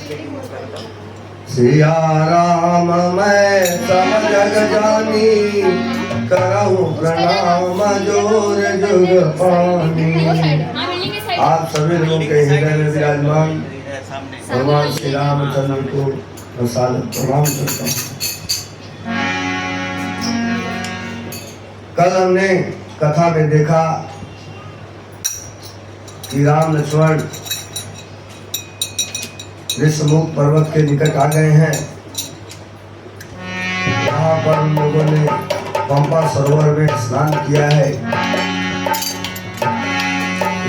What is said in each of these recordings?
सिया राम मैं सब जग जानी, करहूँ प्रणाम जोर जुग पानी। आप सभी लोगों के हृदय में विराजमान भगवान श्री रामचंद्र को प्रसाद प्रणाम करता हूँ। कल हमने कथा में देखा कि राम लक्ष्मण ऋषमुख पर्वत के निकट आ गए हैं। यहाँ पर हम लोगों ने पंपा सरोवर में स्नान किया है।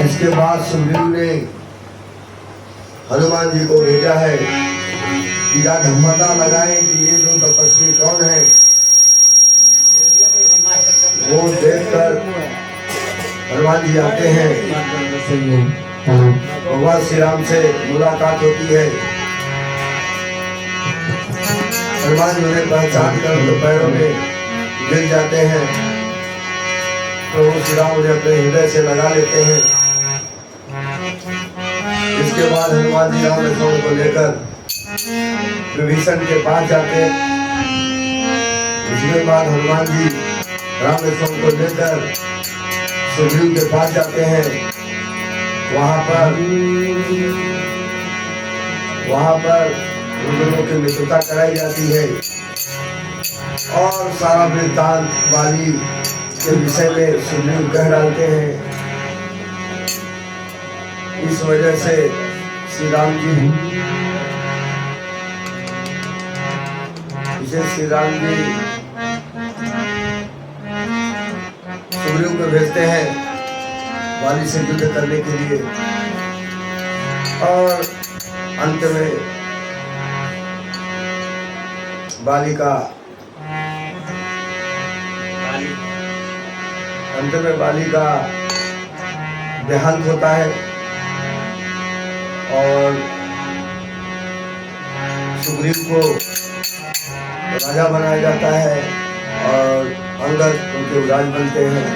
इसके बाद सुग्रीव ने हनुमान जी को भेजा है कि जाकर पता लगाएं कि ये दो तपस्वी कौन है। वो देखकर हनुमान जी आते हैं, भगवान श्री राम से मुलाकात होती है। हनुमान जी उन्हें पहचान कर उनके पैरों में गिर जाते हैं। तो श्री राम उन्हें अपने हृदय से लगा लेते हैं। इसके बाद हनुमान जी राम लक्ष्मण को लेकर विभीषण के पास जाते हैं। इसके बाद हनुमान जी राम लक्ष्मण को लेकर सुग्रीव के पास जाते हैं। वहां पर उन दोनों की मित्रता कराई जाती है और सारा वृत्तांत वाली के विषय में सुग्रीव कह डालते हैं। इस वजह से श्री राम जी सुग्रीव को भेजते हैं वाली से युद्ध करने के लिए। और अंत में बाली का देहांत होता है और सुग्रीव को राजा बनाया जाता है और अंगद उनके युवराज बनते हैं।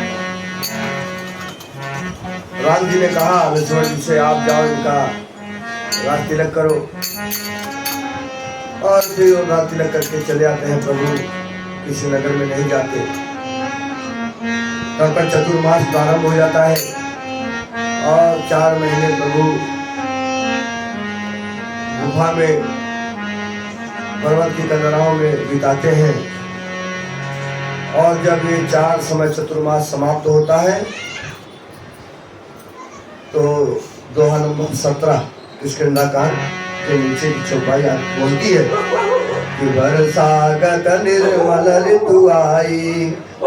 राम जी ने कहा लक्ष्मण जी से, आप जाओ इनका राज तिलक करो। और फिर वो राज तिलक करके चले आते हैं। प्रभु किसी नगर में नहीं जाते। तब तक चतुर्मास प्रारंभ हो जाता है और 4 महीने प्रभु गुफा में पर्वत की कंदराओं में बिताते हैं। और जब ये 4 समय चतुर्मास समाप्त होता है तो दोहा नंबर 17 किष्किंधा के नीचे की चौपाई बोलती है कि बरसागत निर्मल ऋतु आई,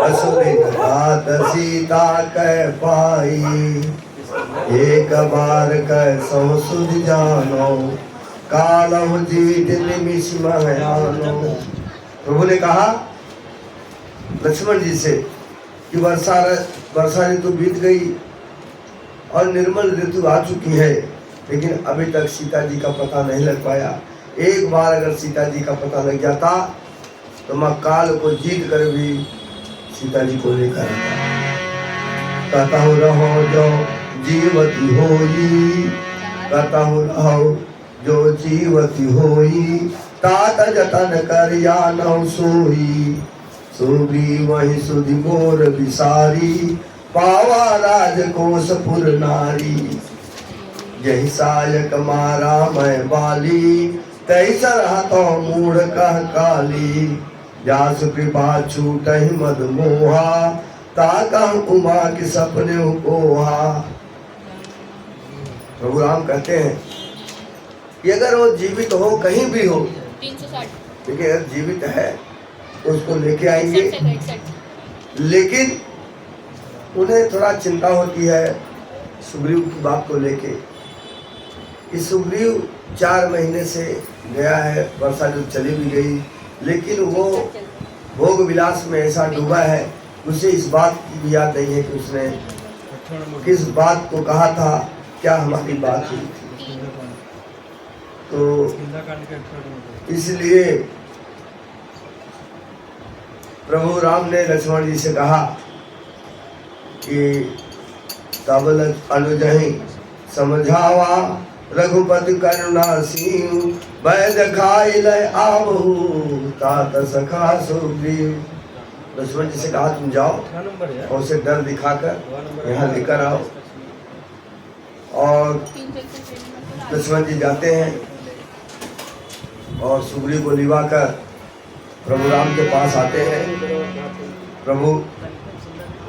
असुरी घात सीता कह पाई। एक बार कह सौ सुध जानो, कालहु जीत निमिष महयानो। प्रभु ने कहा लक्ष्मण जी से कि वर्षा ऋतु बीत गई और निर्मल ऋतु आ चुकी है, लेकिन अभी तक सीता जी का पता नहीं लग पाया। एक बार अगर सीता जी का पता लग जाता तो मैं काल को जीत कर भी सीता जी को लेकर कहता हूँ रहो जो जीवती होई, कहता हूँ रहो जो जीवती होई, तात जतन कर या नौ सोई। सुग्रीव वही सुधि मोर विसारी, पावा राजकोष पुर नारी। यही सायक मारा मैं बाली, तैसर हतो मूढ़ कह काली। जास कृपा छूटहि मद मोहा, ताकह उमा के सपने कोहा। प्रभु राम कहते हैं कि अगर वो जीवित हो कहीं भी हो, 360 लेकिन अगर जीवित है तो उसको लेके आएंगे। लेकिन उन्हें थोड़ा चिंता होती है सुग्रीव की बात को लेके। इस सुग्रीव 4 महीने से गया है, वर्षा जो चली भी गई, लेकिन वो भोग विलास में ऐसा डूबा है, उसे इस बात की भी याद नहीं है कि उसने किस बात को कहा था, क्या हमारी बात हुई थी। तो इसलिए प्रभु राम ने लक्ष्मण जी से कहा कि तब अनुजहि समझावा, रघुपति करुणा सिंह वैद खाई लय आवहु तात सखा सुग्रीव। लक्ष्मण जी से कहा तुम जाओ और उसे डर दिखाकर यहाँ लेकर आओ। और लक्ष्मण जी जाते हैं और सुग्रीव को लिवाकर प्रभु राम के पास आते हैं। प्रभु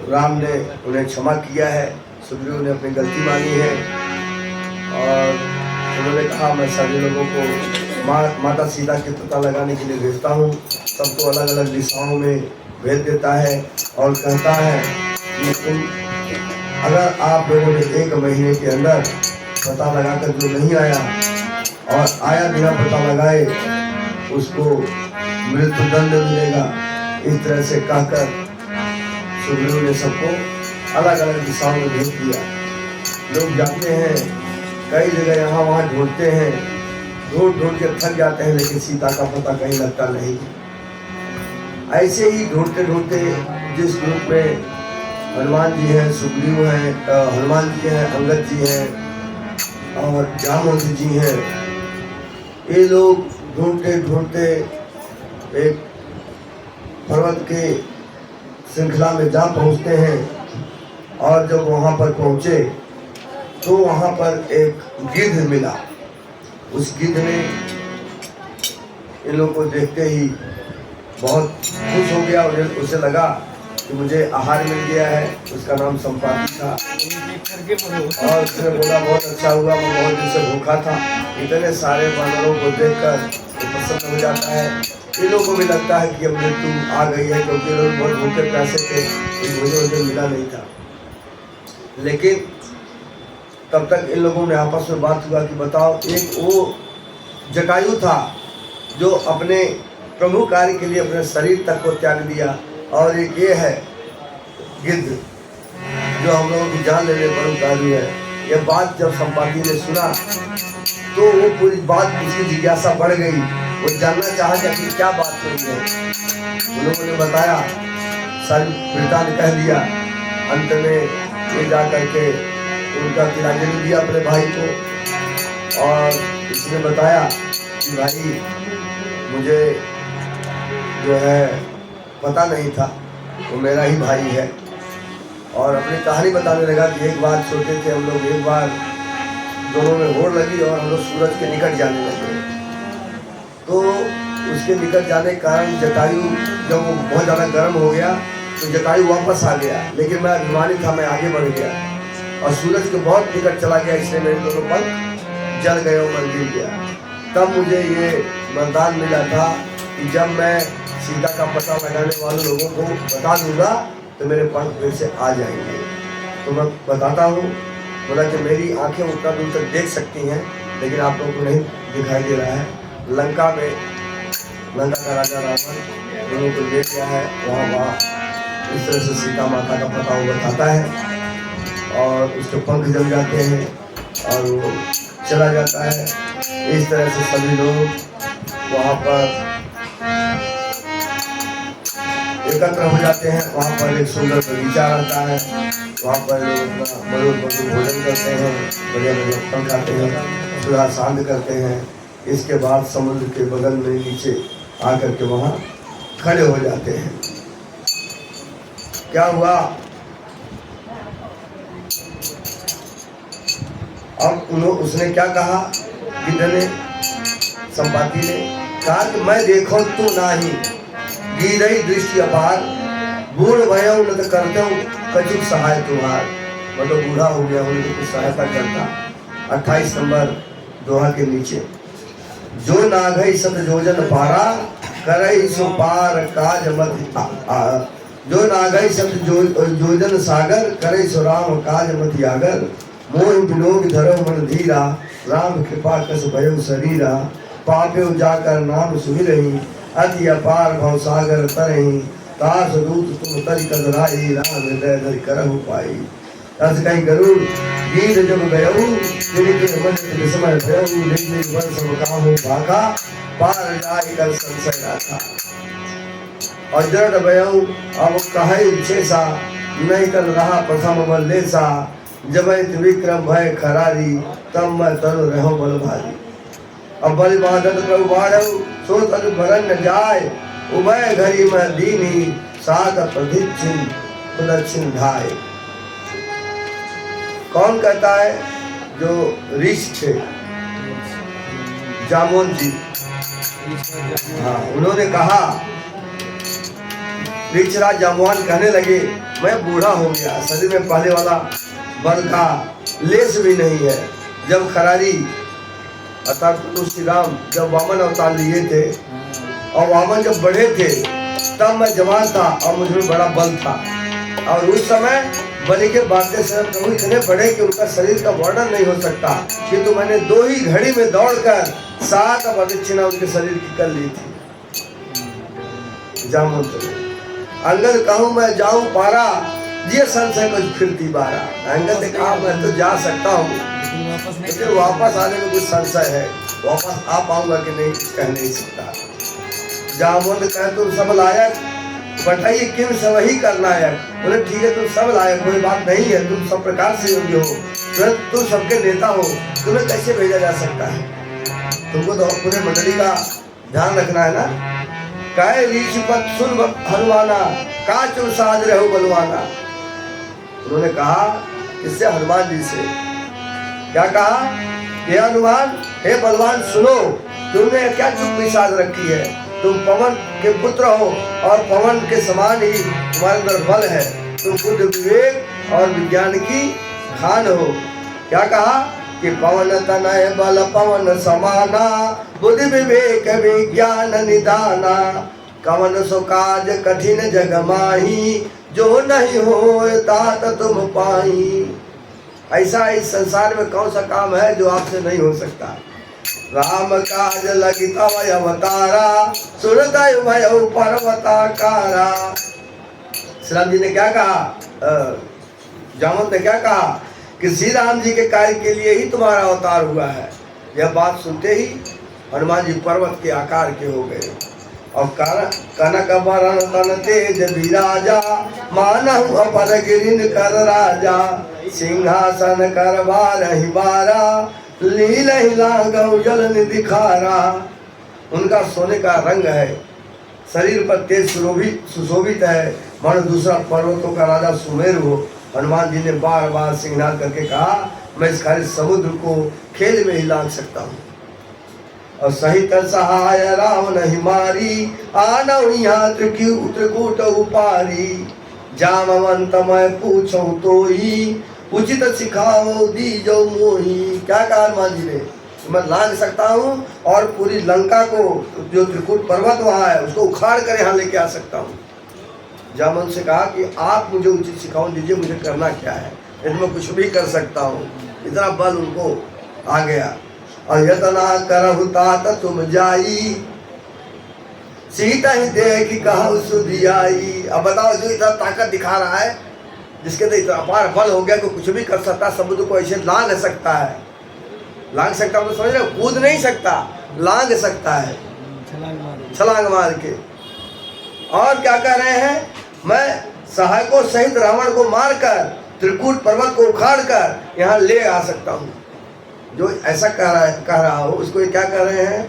राम ने उन्हें क्षमा किया है, सुग्रीव ने अपनी गलती मानी है और उन्होंने कहा मैं सभी लोगों को माता सीता के पता लगाने के लिए भेजता हूँ। सबको अलग अलग दिशाओं में भेज देता है और कहता है कि तुम अगर आप लोगों ने 1 महीने के अंदर पता लगाकर जो नहीं आया और आया बिना पता लगाए उसको मृत्युदंड मिलेगा। इस तरह से कहकर सुग्रीव ने सबको अलग अलग दिशाओं में भेज दिया। लोग जाते हैं कई जगह यहाँ वहाँ ढूंढते हैं, ढूंढ ढूंढ के थक जाते हैं, लेकिन सीता का पता कहीं लगता नहीं। ऐसे ही ढूंढते ढूंढते जिस ग्रुप में हनुमान जी हैं, सुग्रीव हैं, हनुमान जी हैं, अंगद जी हैं और जामवंत जी हैं, ये लोग ढूंढते ढूंढते एक पर्वत के श्रृंखला में जा पहुंचते हैं। और जब वहाँ पर पहुँचे तो वहाँ पर एक गिद्ध मिला। उस गिद्ध ने इन लोगों को देखते ही बहुत खुश हो गया और उसे लगा कि मुझे आहार मिल गया है। उसका नाम संपाति था और उसने बोला बहुत अच्छा हुआ, मैं बहुत दिन से भूखा था। इतने सारे वानरों को देखकर तो प्रसन्न हो जाता है। इन लोगों को भी लगता है कि अब मृत्यु आ गई है, क्योंकि लोग बहुत भूखे प्यासे थे, मुझे मिला नहीं था। लेकिन तब तक इन लोगों ने आपस में बात हुआ कि बताओ, एक वो जटायु था जो अपने प्रभु कार्य के लिए अपने शरीर तक को त्याग दिया, और एक ये है गिद्ध जो हम लोगों की जान लेने पर उतारी है। ये बात जब संपाति ने सुना तो वो पूरी बात उसकी जिज्ञासा बढ़ गई। वो जानना चाहा कि क्या बात हुई है। उन लोगों ने बताया, सारी वृतांत कह दिया। अंत में ये जा करके उनका तिलांजलि दिया अपने भाई को और इसने बताया कि भाई मुझे जो है पता नहीं था, वो मेरा ही भाई है। और अपनी कहानी बताने लगा कि एक बार छोटे थे हम लोग, एक बार दोनों में होड़ लगी और हम लोग सूरज के निकट जाने लगे। तो उसके निकट जाने के कारण जटायु जब वो बहुत ज़्यादा गर्म हो गया तो जटायु वापस आ गया, लेकिन मैं अभिमानी था, मैं आगे बढ़ गया और सूरज के बहुत निकट चला गया, इसलिए मेरे दोनों पंख जल गए और मैं गिर गया। तब मुझे ये वरदान मिला था कि जब मैं सीता का पता लगाने वाले लोगों को बता दूंगा तो मेरे पंख फिर से आ जाएंगे। तो मैं बताता हूँ, बोला कि मेरी आंखें उतना दूर तक देख सकती हैं, लेकिन आप लोगों को नहीं दिखाई दे रहा है। लंका में लंका का राजा रावण दोनों को ले गया है, वहाँ इस तरह से सीता माता का पता वो बताता है और उसके पंख जल जाते हैं और वो चला जाता है। इस तरह से सभी लोग वहाँ पर एकत्र हो जाते हैं। वहाँ पर एक सुंदर बगीचा रहता है, वहाँ पर लोग मधुर मधुर भोजन करते हैं, बढ़िया बढ़िया फल खाते हैं, सुधा शांत करते हैं। इसके बाद समुद्र के बगल में नीचे आकर के वहाँ खड़े हो जाते हैं। क्या हुआ, अब उसने क्या कहा, गिद्ध ने, संपाति ने कहा कि मैं देखो तू नाही गिरई दृष्टि अपार, बूढ़ भयो न तो करते हूँ कचुक सहाय तुम्हार। मतलब बूढ़ा हो गया हूँ तो कुछ सहायता करता। 28 नंबर दोहा के नीचे, जो नागई सत जोजन पारा करई सो पार काज मत जो नागई सत जोजन सागर करई सो राम काज मत यागर। मोह विनोद धरो मन धीरा राम कृपा कस भयो शरीरा। पापे जाकर नाम सुमिरहि अति अपार भव सागर तरहि। तास दूत तुम तरि कदराई राम हृदय धरि करहु पाई। तस कहीं गरुड़ गीत जब गयऊ तिनके मन विस्मय भयऊ। निज वर सब काहू भाखा पार जाई कर संशय राखा। और दृढ़ भयऊ अब कहे इच्छेसा नहीं कर रहा प्रथम बल लेसा। जब विक्रम भय खरारी, तब मैं तरु रहो बल भारी। अब बल बाधत प्रभु बाढ़ऊ, सो तनु भरन न जाय, उभय घड़ी में दीनी, सात प्रदक्षिण प्रदक्षिण ढाय। कौन कहता है? जो ऋषि थे जामोन जी, हाँ, उन्होंने कहा, ऋषिराज जामवान कहने लगे, मैं बूढ़ा हो गया, शरीर में पहले वाला बल का लेस भी नहीं है। जब खरारी अर्थात तुलसी राम जब वामन अवतार लिए थे और वामन जब बढ़े थे, तब मैं जवान था और मुझमें बड़ा बल था। और उस समय बलि के बातें से प्रभु इतने बड़े कि उनका शरीर का वर्णन नहीं हो सकता, किंतु मैंने 2 ही घड़ी में दौड़कर 7 प्रदक्षिणा उनके शरीर की कर ली थी। जामुन अंगद कहूँ मैं जाऊं पारा, ये संशय कुछ फिरती बारा। अंगद ने कहा मैं तो जा सकता हूँ, लेकिन वापस आने में कुछ संशय है, वापस आ पाऊंगा कि नहीं कह नहीं सकता। जामुन कहे तुम सब लायक, बताइए किम सब ही करना है। बोले ठीक है तुम सब लायक, कोई बात नहीं है, तुम सब प्रकार से योग्य हो, तुम सबके नेता हो, तुम्हें कैसे भेजा जा सकता है? तुमको तो पूरे मंडली का ध्यान रखना है ना। कहे ऋषिपत सुन हनुमाना, का चुन साज रहो बलवाना। उन्होंने कहा इससे हनुमान जी से क्या कहा? हे हनुमान, हे बलवान सुनो, तुमने क्या चुप्पी साज रखी है? तुम पवन के पुत्र हो और पवन के समान ही तुम्हारे अंदर बल है, तुम बुद्ध विवेक और विज्ञान की खान हो। क्या कहा कि पवन तनय बल पवन समाना, बुद्धि विवेक विज्ञान निदाना, कवन सो काज कठिन जग माही, जो नहीं हो तात तुम पाई। ऐसा इस संसार में कौन सा काम है जो आपसे नहीं हो सकता? राम काज लगी तव अवतारा, सुरदय भय पर्वताकारा। श्री राम जी ने क्या कहा? जामवंत ने क्या कहा कि श्री राम जी के कार्य के लिए ही तुम्हारा अवतार हुआ है। यह बात सुनते ही हनुमान जी पर्वत के आकार के हो गए और कनक बरन तन तेज विराजा, मानहु अपर गिरिन कर राजा, सिंहासन करवारहि बारा, लीलहि लागौ जल निधि खारा। उनका सोने का रंग है, शरीर पर तेज सुशोभित है, मानो दूसरा पर्वतों का राजा सुमेरु हो। हनुमान जी ने बार बार सिंहनाद करके कहा मैं इस खाली समुद्र को खेल में ही लांग सकता हूँ। और सहित सहाय राम नहीं मारी, आनौ यहाँ त्रिकूट उपारी, जामवंत मैं पूछूं तो ही, उचित सिखाओ दीजो मोही। क्या कहा हनुमान जी ने? मैं लांग सकता हूँ और पूरी लंका को, जो त्रिकूट पर्वत वहाँ है, उसको उखाड़ कर यहाँ लेके आ सकता हूँ। जामवंत से कहा कि आप मुझे उचित सिखाओ दीजिए, मुझे करना क्या है, यदि मैं कुछ भी कर सकता हूँ। इतना बल उनको आ गया। और यतना करहु तात तुम जाई, सीता ही देख कहु सुधि आई। अब बताओ जो इतना ताकत दिखा रहा है, जिसके अंदर इतना अपार बल हो गया कि कुछ भी कर सकता, समुद्र को ऐसे लांग सकता है। लांग सकता तो समझ रहे, कूद नहीं सकता, लांग सकता है छलांग मार के। और क्या कह रहे हैं? मैं सहायकों सहित रावण को मारकर त्रिकूट पर्वत को उखाड़ कर यहाँ ले आ सकता हूँ। जो ऐसा कह रहा हो उसको ये क्या कह रहे हैं?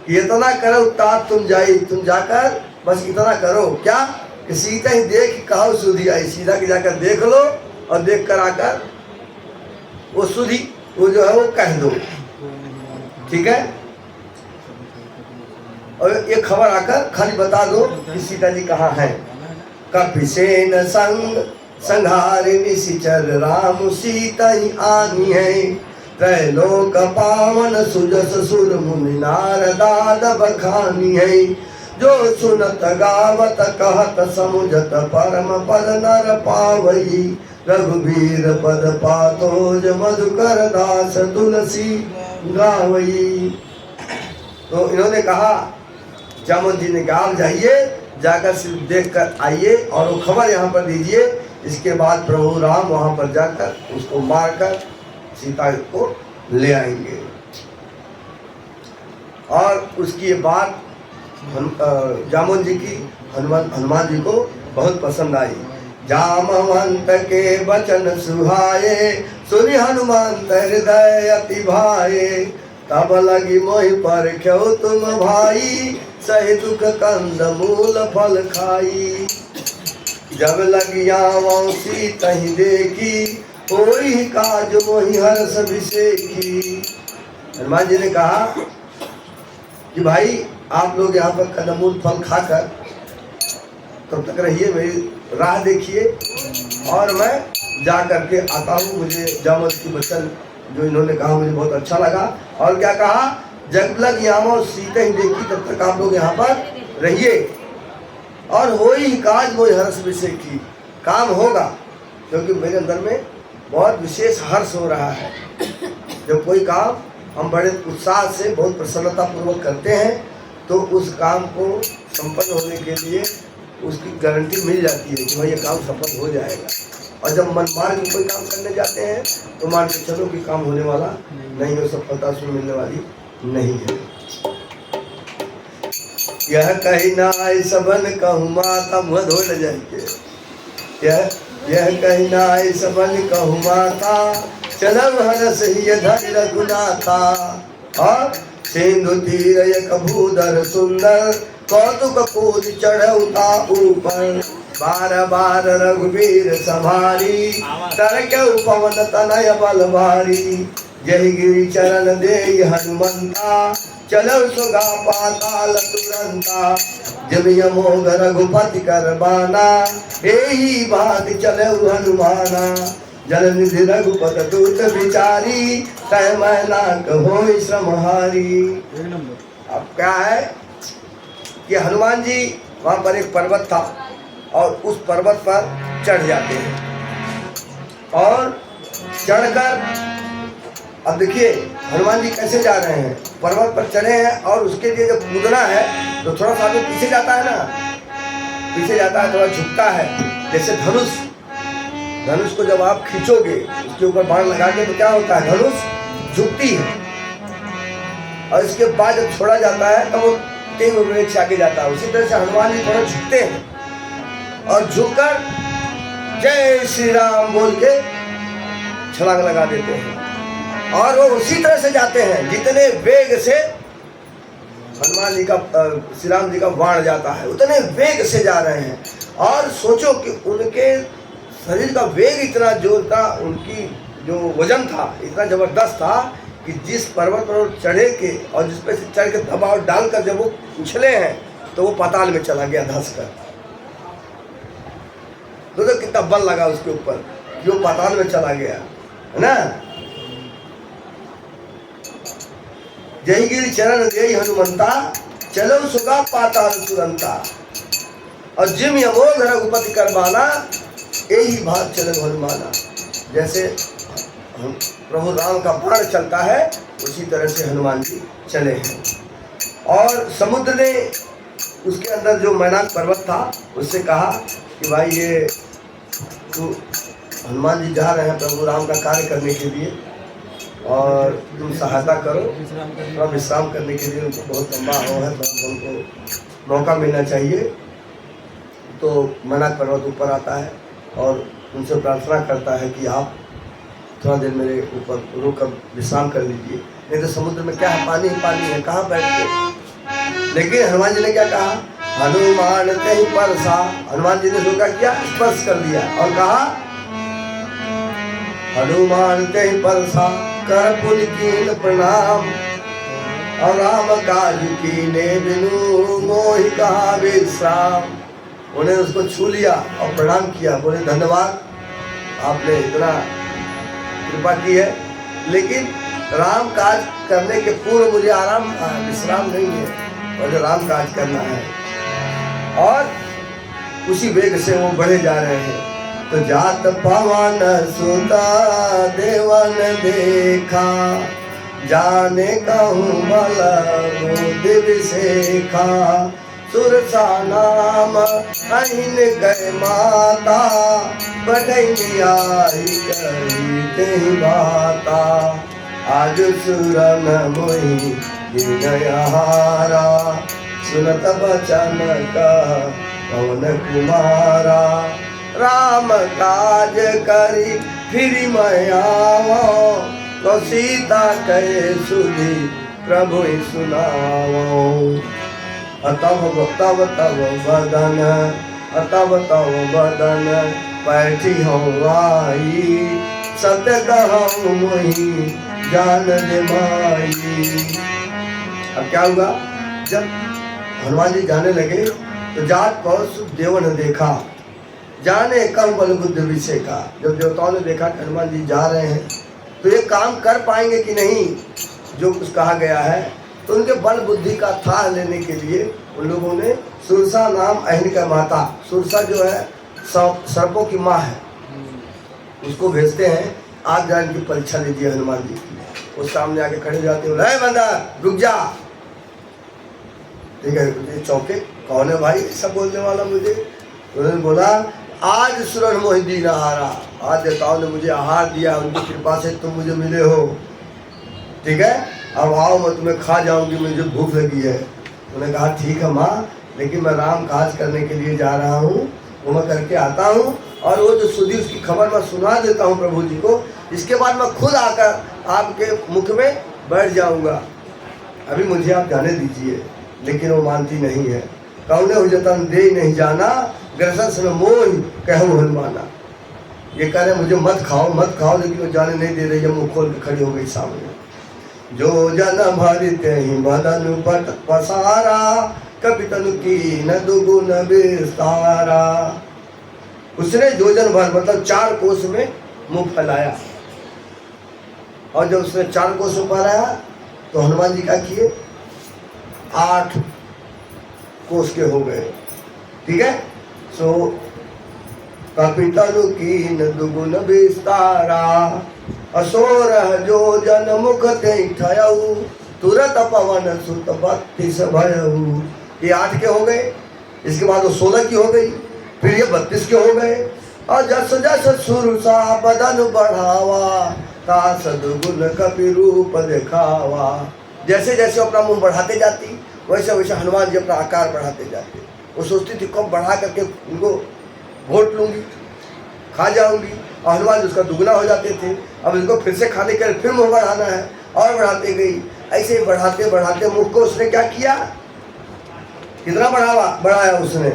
इतना करो तात तुम जाई, तुम जाकर बस इतना करो। क्या? कि सीता ही देख कहो सुधि आई, सीधा की जाकर देख लो और देख कर आकर वो सुधि वो जो है वो कह दो, ठीक है? और ये खबर आकर खाली बता दो कि सीता जी कहाँ है। कपिसेन संग संघारे निशिचर, राम सीता ही आनी है, त्रैलोक पावन सुजस सुर मुनि नारदाद बखानी है, जो सुनत गावत कहत समुझत परम पद नर पावई, रघुबीर पद पातोज मधुकर दास तुलसी गावई। तो इन्होंने कहा, जामवंत जी ने कहा आप जाइए, जाकर सिर्फ देख कर आइए और वो खबर यहाँ पर दीजिए। इसके बाद प्रभु राम वहाँ पर जाकर उसको मारकर सीता को ले आएंगे। और उसकी बात जामवंत जी की हनुमान जी को बहुत पसंद आई। जामवंत के वचन सुहाए, सुनि हनुमंत हृदय अति भाए। तब लगी मोहि पर क्यों तुम भाई, सही दुख कंद मूल फल खाई। जब लगी आवं सीतहि देखी, कोई काज मोहि हर्ष अभिषेकी। हनुमान जी ने कहा कि भाई आप लोग यहाँ पर कंदमूल फल खाकर तब तक रहिए, मेरी राह देखिए और मैं जा करके आता हूँ। मुझे जामवंत की वचन जो इन्होंने कहा मुझे बहुत अच्छा लगा। और क्या कहा, जब लग यहाँ सीते ही देखी तब तक आप लोग यहाँ पर रहिए और हो ही काज वो हर्ष विषय की, काम होगा क्योंकि मेरे अंदर में बहुत विशेष हर्ष हो रहा है। जब कोई काम हम बड़े उत्साह से बहुत प्रसन्नता पूर्वक करते हैं तो उस काम को संपन्न होने के लिए उसकी गारंटी मिल जाती है कि भाई ये काम सफल हो जाएगा। और जब मन मार के कोई काम करने जाते हैं तो मान के चलो कि काम होने वाला नहीं है, सफलता उसमें मिलने वाली नहीं है। यह कही नाय सबन कहूँ माता, मुँह धो ले जाएंगे। यह कही नाय सबन कहूँ माता, चलम हरस ही धर रघुनाथा। और सिंधु तीर एक भूधर सुंदर, कौतुक कूद चढ़ौता ऊपर। बार बार रघुवीर संभारी, तरके पवन तनय बल भारी। जय गिरि चरण दे हनुमंता, चलो सुगा पाताल तुरंता। जब यमोग रघुपति कर बाना, एही बात चलो हनुमाना। जल निधि रघुपत दूत विचारी, तय मैना कहो श्रम हारी। अब क्या है कि हनुमान जी वहाँ पर एक पर्वत था और उस पर्वत पर चढ़ जाते हैं और चढ़कर अब देखिए हनुमान जी कैसे जा रहे हैं, पर्वत पर चढ़े हैं और उसके लिए जब कूदना है तो थोड़ा सा आगे पीछे जाता है ना, पीछे जाता है, थोड़ा झुकता है। जैसे धनुष को जब आप खींचोगे उसके ऊपर बाण लगा के तो क्या होता है, धनुष झुकती है और इसके बाद जब छोड़ा जाता है तो वो तेज वेग से आगे जाता है। उसी तरह से हनुमान जी थोड़ा झुकते हैं और झुककर जय श्री राम बोल के छलांग लगा देते हैं और वो उसी तरह से जाते हैं जितने वेग से हनुमान जी का श्री राम जी का बाण जाता है, उतने वेग से जा रहे हैं। और सोचो कि उनके शरीर का वेग इतना जोर था, उनकी जो वजन था इतना जबरदस्त था कि जिस पर्वत पर चढ़े के और जिस पे से चढ़ के दबाव डालकर जब वो उछले हैं तो वो पाताल में चला गया धंस कर। तो कितना बल लगा उसके ऊपर कि वो पाताल में चला गया, है ना। जय गिरि चरण दे हनुमंता, चलो सुगा पाताल तुरंता। और जिम यमोग रघुपति करबाना, यही बात चले हनुमाना। जैसे प्रभु राम का बाण चलता है उसी तरह से हनुमान जी चले हैं। और समुद्र ने उसके अंदर जो मैनाक पर्वत था उससे कहा कि भाई ये तो हनुमान जी जा रहे हैं प्रभु राम का कार्य करने के लिए और तुम सहायता करो, थोड़ा विश्राम करने के लिए। उनको बहुत लंबा हो है, थोड़ा उनको मौका मिलना चाहिए। तो मैनाक पर्वत ऊपर आता है और उनसे प्रार्थना करता है कि आप थोड़ा देर मेरे ऊपर रुक कर विश्राम कर लीजिए, नहीं तो समुद्र में क्या है, पानी ही पानी है, कहाँ बैठ के। लेकिन हनुमान जी ने क्या कहा, हनुमान कहीं परसा, हनुमान जी ने जो क्या किया, स्पर्श कर दिया और कहा हनुमान कहीं परसा, कर पुल कीन प्रणाम। और राम काज कीने बिनु, मोहि कहा विश्राम। उन्हें उसको छू लिया और प्रणाम किया, बोले धन्यवाद आपने इतना कृपा की है, लेकिन राम काज करने के पूर्व मुझे आराम विश्राम नहीं है, मुझे राम काज करना है। और उसी वेग से वो बढ़े जा रहे हैं। तो जात पवन सुता देवन देखा, जाने कहूँ बल बुद्धि विशेखा। सुरसा नाम अहिन गए माता, बढ़ई आई कही तेहि बाता। आज सुरन मोहि विनयहारा, सुनत बचन का पवन कुमारा। राम काज करी फिर मैं आवो, तो सीता कहे सुधी प्रभु सुनाओ। तब तब तब बदन, तब तब बदन बैठी हूँ आई, सत्य कहूँ मोही जान दे माई। अब क्या हुआ, जब हनुमान जी जाने लगे तो जात पहुंच देव ने देखा, जाने कम बल बुद्ध विषय का। जब देवताओं ने देखा कि हनुमान जी जा रहे हैं तो ये काम कर पाएंगे कि नहीं जो कुछ कहा गया है, तो उनके बल बुद्धि का था लेने के लिए उन लोगों ने सुरसा नाम अहिन का माता, सुरसा जो है सर्पों की माँ है, उसको भेजते हैं आप जान की परीक्षा लीजिए हनुमान जी की। उस सामने आके खड़े जाते हैं, अरे बंदा रुक जा, ठीक है ये चौके कौन है भाई सब बोलने वाला मुझे। उन्होंने बोला आज सुरन मोहि दीन आहारा, आज देवताओं ने मुझे आहार दिया, उनकी कृपा से तुम मुझे मिले हो, ठीक है अब आओ मैं तुम्हें खा जाऊंगी, मुझे भूख लगी है। उन्होंने कहा ठीक है माँ, लेकिन मैं राम काज करने के लिए जा रहा हूँ, वो मैं करके आता हूँ और वो जो सुधी उसकी खबर मैं सुना देता हूँ प्रभु जी को, इसके बाद मैं खुद आकर आपके मुख में बैठ जाऊँगा, अभी मुझे आप जाने दीजिए। लेकिन वो मानती नहीं है। कौने हो जतन दे नहीं जाना, ग्रसन में मोह कहूँ हनुमाना। ये कह रहे मुझे मत खाओ मत खाओ, लेकिन वो जाने नहीं दे रही है, मुँह खोल के खड़ी हो गई सामने। जो जन भरित ही बदन पट पसारा, कभी तनु की न दुगुन विस्तारा। उसने जो जन भर मतलब 4 कोस में मुंह फैलाया, और जब उसने 4 कोस में फैलाया तो हनुमान जी क्या किए 8 कोस के हो गए, ठीक है। सो कपितनु की न दुगुन विस्तारा, असोर जो जन मुख ते ठयऊ, तुरत पवन सुत 32 भयऊ। ये 8 के हो गए, इसके बाद वो 16 की हो गई, फिर ये 32 के हो गए। और जस जस सुरसा बदन बढ़ावा, ता सदगुण कपि रूप दिखावा। जैसे जैसे अपना मुंह बढ़ाते जाती वैसे वैसे हनुमान जी अपना आकार बढ़ाते जाते। वो सोचती थी कब बढ़ा करके उनको वोट लूंगी, खा जाऊंगी, और हनुमान जी उसका दुगना हो जाते थे। अब इसको फिर से खाने के लिए फिर मुँह बढ़ाना है, और बढ़ाते गई। ऐसे बढ़ाते बढ़ाते मुख को उसने क्या किया, कितना बढ़ाया उसने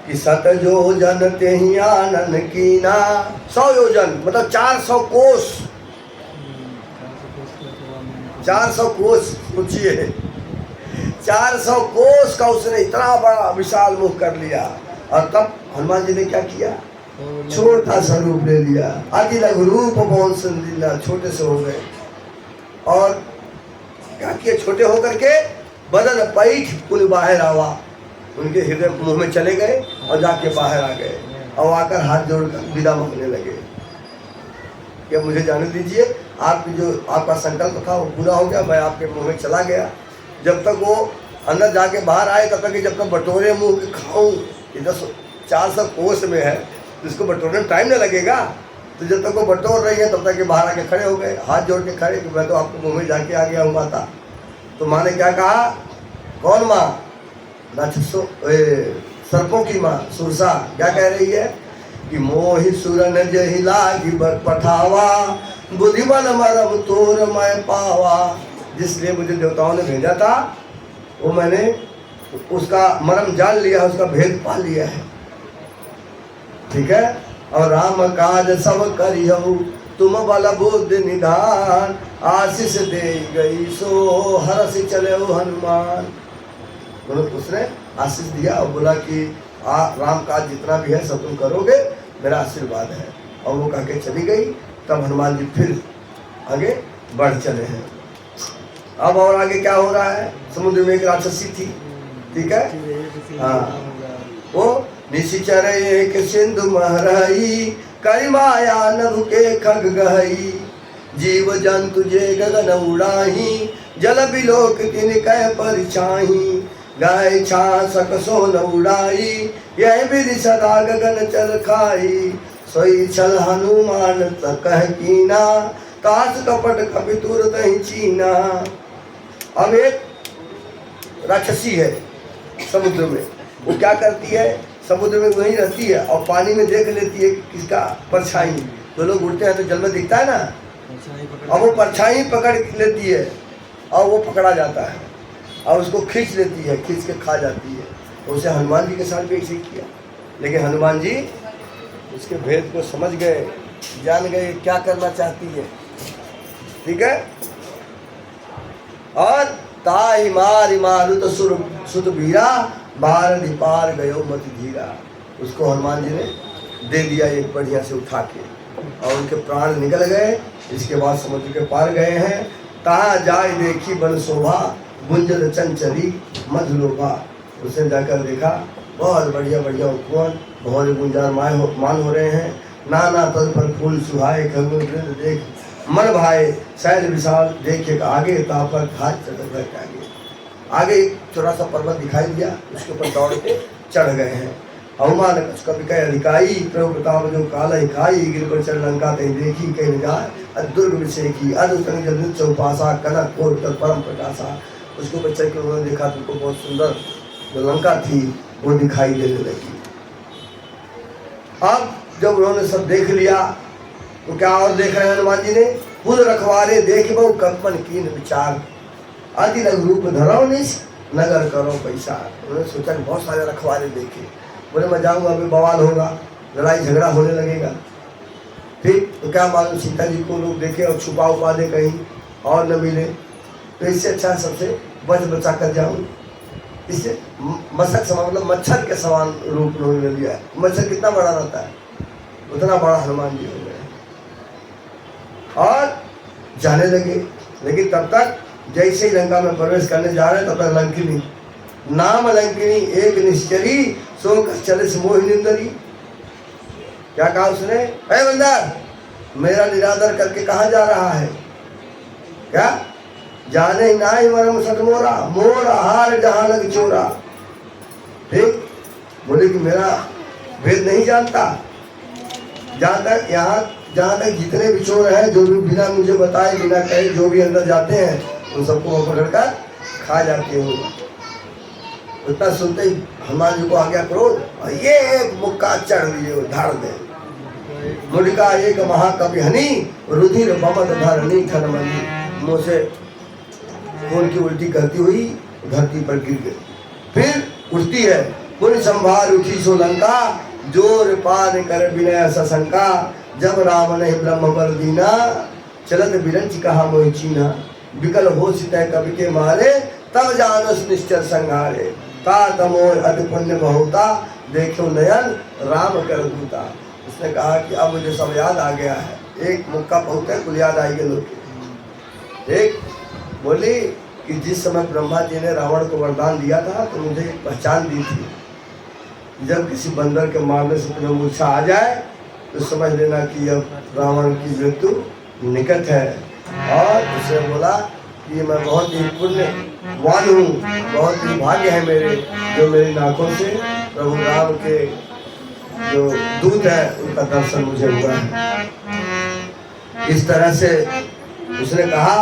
कि 7 योजन ते ही आनन कीना। 100 योजन मतलब 400 कोस, 400 कोस पूछिए, 400 कोस का उसने इतना बड़ा विशाल मुख कर लिया। और तब हनुमान जी ने क्या किया, छोटा सा रूप ले लिया। आदि लघु रूप बहुत सुंदर, छोटे से हो गए। और क्या किया, छोटे होकर के बदन पैठ कुल बाहर आवा, उनके हृदय मुंह में चले गए और जाके बाहर आ गए। और आकर हाथ जोड़कर विदा मांगने लगे कि मुझे जाने दीजिए, आपकी जो आपका संकल्प था वो पूरा हो गया, मैं आपके मुंह में चला गया। जब तक वो अंदर जाके बाहर आए तब तक कि जब तक बटोरे मुँह के खाऊँ, इधर 400 कोस में है, इसको बटोरने में टाइम नहीं लगेगा। तो जब तक वो बटोर रही है तब तक के बाहर आके खड़े हो गए, हाथ जोड़ के खड़े कि मैं तो आपके मुंह में जाके आ गया हूँ माता। तो माँ ने क्या कहा, कौन माँ, राक्षसों सर्पों की माँ सुरसा क्या कह रही है कि मोहि सुरन जहि लागी पठावा, बुद्धिबल मरम तोर मैं पावा। जिसलिए मुझे देवताओं ने भेजा था वो मैंने उसका मरम जान लिया, उसका भेद पा लिया है, ठीक है। और राम काज सब करिहु, तुम बल बुद्धि निधान, आशीष दे गई सो हरस चले हनुमान। उसने आशीष दिया और बोला कि राम काज जितना भी है सब तुम करोगे, मेरा आशीर्वाद है। और वो कह के चली गई। तब हनुमान जी फिर आगे बढ़ चले हैं। अब और आगे क्या हो रहा है, समुद्र में एक राक्षसी थी, ठीक है। हाँ, वो निशिचर एक सिंधु महरई, करी माया नभ के खग गहई, जीव जंतु जे गगन उड़ाही, जल बिलोक तिन कह परिछाही, गाय छा सकसो न उड़ाई, यह विधि सदा गगन चल खाई, सोई छल हनुमान कह कीना, कास कपट कपि तुरत ही चीना। अब एक राक्षसी है समुद्र में, वो क्या करती है, समुद्र में वहीं रहती है और पानी में देख लेती है किसका परछाई। तो लोग उड़ते हैं तो जल में दिखता है ना, और वो परछाई पकड़ लेती है और वो पकड़ा जाता है और उसको खींच लेती है, खींच के खा जाती है। उसे हनुमान जी के साथ भी ऐसे ही किया, लेकिन हनुमान जी उसके भेद को समझ गए, जान गए क्या करना चाहती है। ठीक है। और ताई मारी मारू तो सुत बीरा बार पार गयो मत धीरा। उसको हनुमान जी ने दे दिया एक बढ़िया से उठा के, और उनके प्राण निकल गए। इसके बाद समुद्र के पार गए हैं। कहाँ जाए देखी बन शोभा गुंजल चंचरी मधुलोभा। उसने जाकर देखा बहुत बढ़िया बढ़िया उपवन, बहुत गुंजार मान हो रहे हैं। नाना तल पर फूल सुहाए खगुन वृंद देख मन भाए। शैल विशाल देखे आगे तापर घाट चढ़ आगे एक छोटा सा पर्वत दिखाई दिया, उसके ऊपर दौड़ के चढ़ गए हैं। अवमान कवि कह अधिकाई प्रभु प्रताप जो काल खाई। गिर पर चढ़ लंका कहीं देखी कहीं न जाए दुर्ग विषेखी अदुतंग जल चौपासा कनक कोर परम प्रकाशा। उसको ऊपर चढ़ के उन्होंने देखा तो उनको बहुत सुंदर जो लंका थी वो दिखाई देने लगी। अब जब उन्होंने सब देख लिया तो क्या और देख रहे हैं हनुमान जी ने, पुल रखवारे देख बहु कंपन कीन विचार अति लघु रूप धरो निश नगर करो पैसा। उन्होंने सोचा कि बहुत सारे रखवारे देखे, बोले मैं जाऊंगा अभी बवाल होगा, लड़ाई झगड़ा होने लगेगा। ठीक तो क्या मालूम सीता जी को लोग देखे और छुपा उपा दे कहीं और न मिले, तो इससे अच्छा सबसे बच बचा कर जाऊं। इससे मशक समान मतलब मच्छर के समान रूप उन्होंने लिया है। मच्छर कितना बड़ा रहता है उतना बड़ा हनुमान जी हो गए और जाने लगे। लेकिन तब तक जैसे ही लंका में प्रवेश करने जा रहे तब तक लंकिनी नाम लंकिनी एक निश्चरी सो चले से मोहिनिंदरी। क्या कहा उसने, अरे बंदर मेरा निरादर करके कहाँ जा रहा है, क्या जाने ना ही मरम सतमोरा मोर हार जहां लग चोरा। ठीक बोले कि मेरा भेद नहीं जानता, जहाँ तक यहाँ जहाँ तक जितने भी चोर हैं जो भी बिना मुझे बताए बिना कहे जो भी अंदर जाते हैं उन सबको वो पकड़कर खा जाते हो। उतना सुनते ही हनुमान जी को आ गया क्रोध और ये एक मुक्का चढ़ लिए धार दे। मुड़का एक महाकवि हनी रुधिर बमन धरनी खनमनी। मुँह से खून की उल्टी करती हुई धरती पर गिर गई। फिर उठती है पुन संभार उठी सो लंका जोर पार कर विनय सशंका। जब राम ने ब्रह्म वर दीना चलत बिरंच कहा मोहि चीना। विकल हो सितय कवि के मारे तब जानस निश्चर संहारे। का तमोर अति पुण्य बहुता देखो नयन राम कर दूता। उसने कहा कि अब मुझे सब याद आ गया है, एक मुक्का बहुत है कुल याद आएंगे लोग। एक बोली कि जिस समय ब्रह्मा जी ने रावण को वरदान दिया था तो मुझे एक पहचान दी थी, जब किसी बंदर के मारने से तुम्हें मूर्छा आ जाए तो समझ लेना कि अब रावण की मृत्यु निकट है। और उसने बोला कि मैं बहुत ही पुण्यवान हूँ, बहुत ही भाग्य है मेरे जो मेरी नाकों से प्रभु राम के जो दूत है उनका दर्शन मुझे हुआ है। इस तरह से उसने कहा।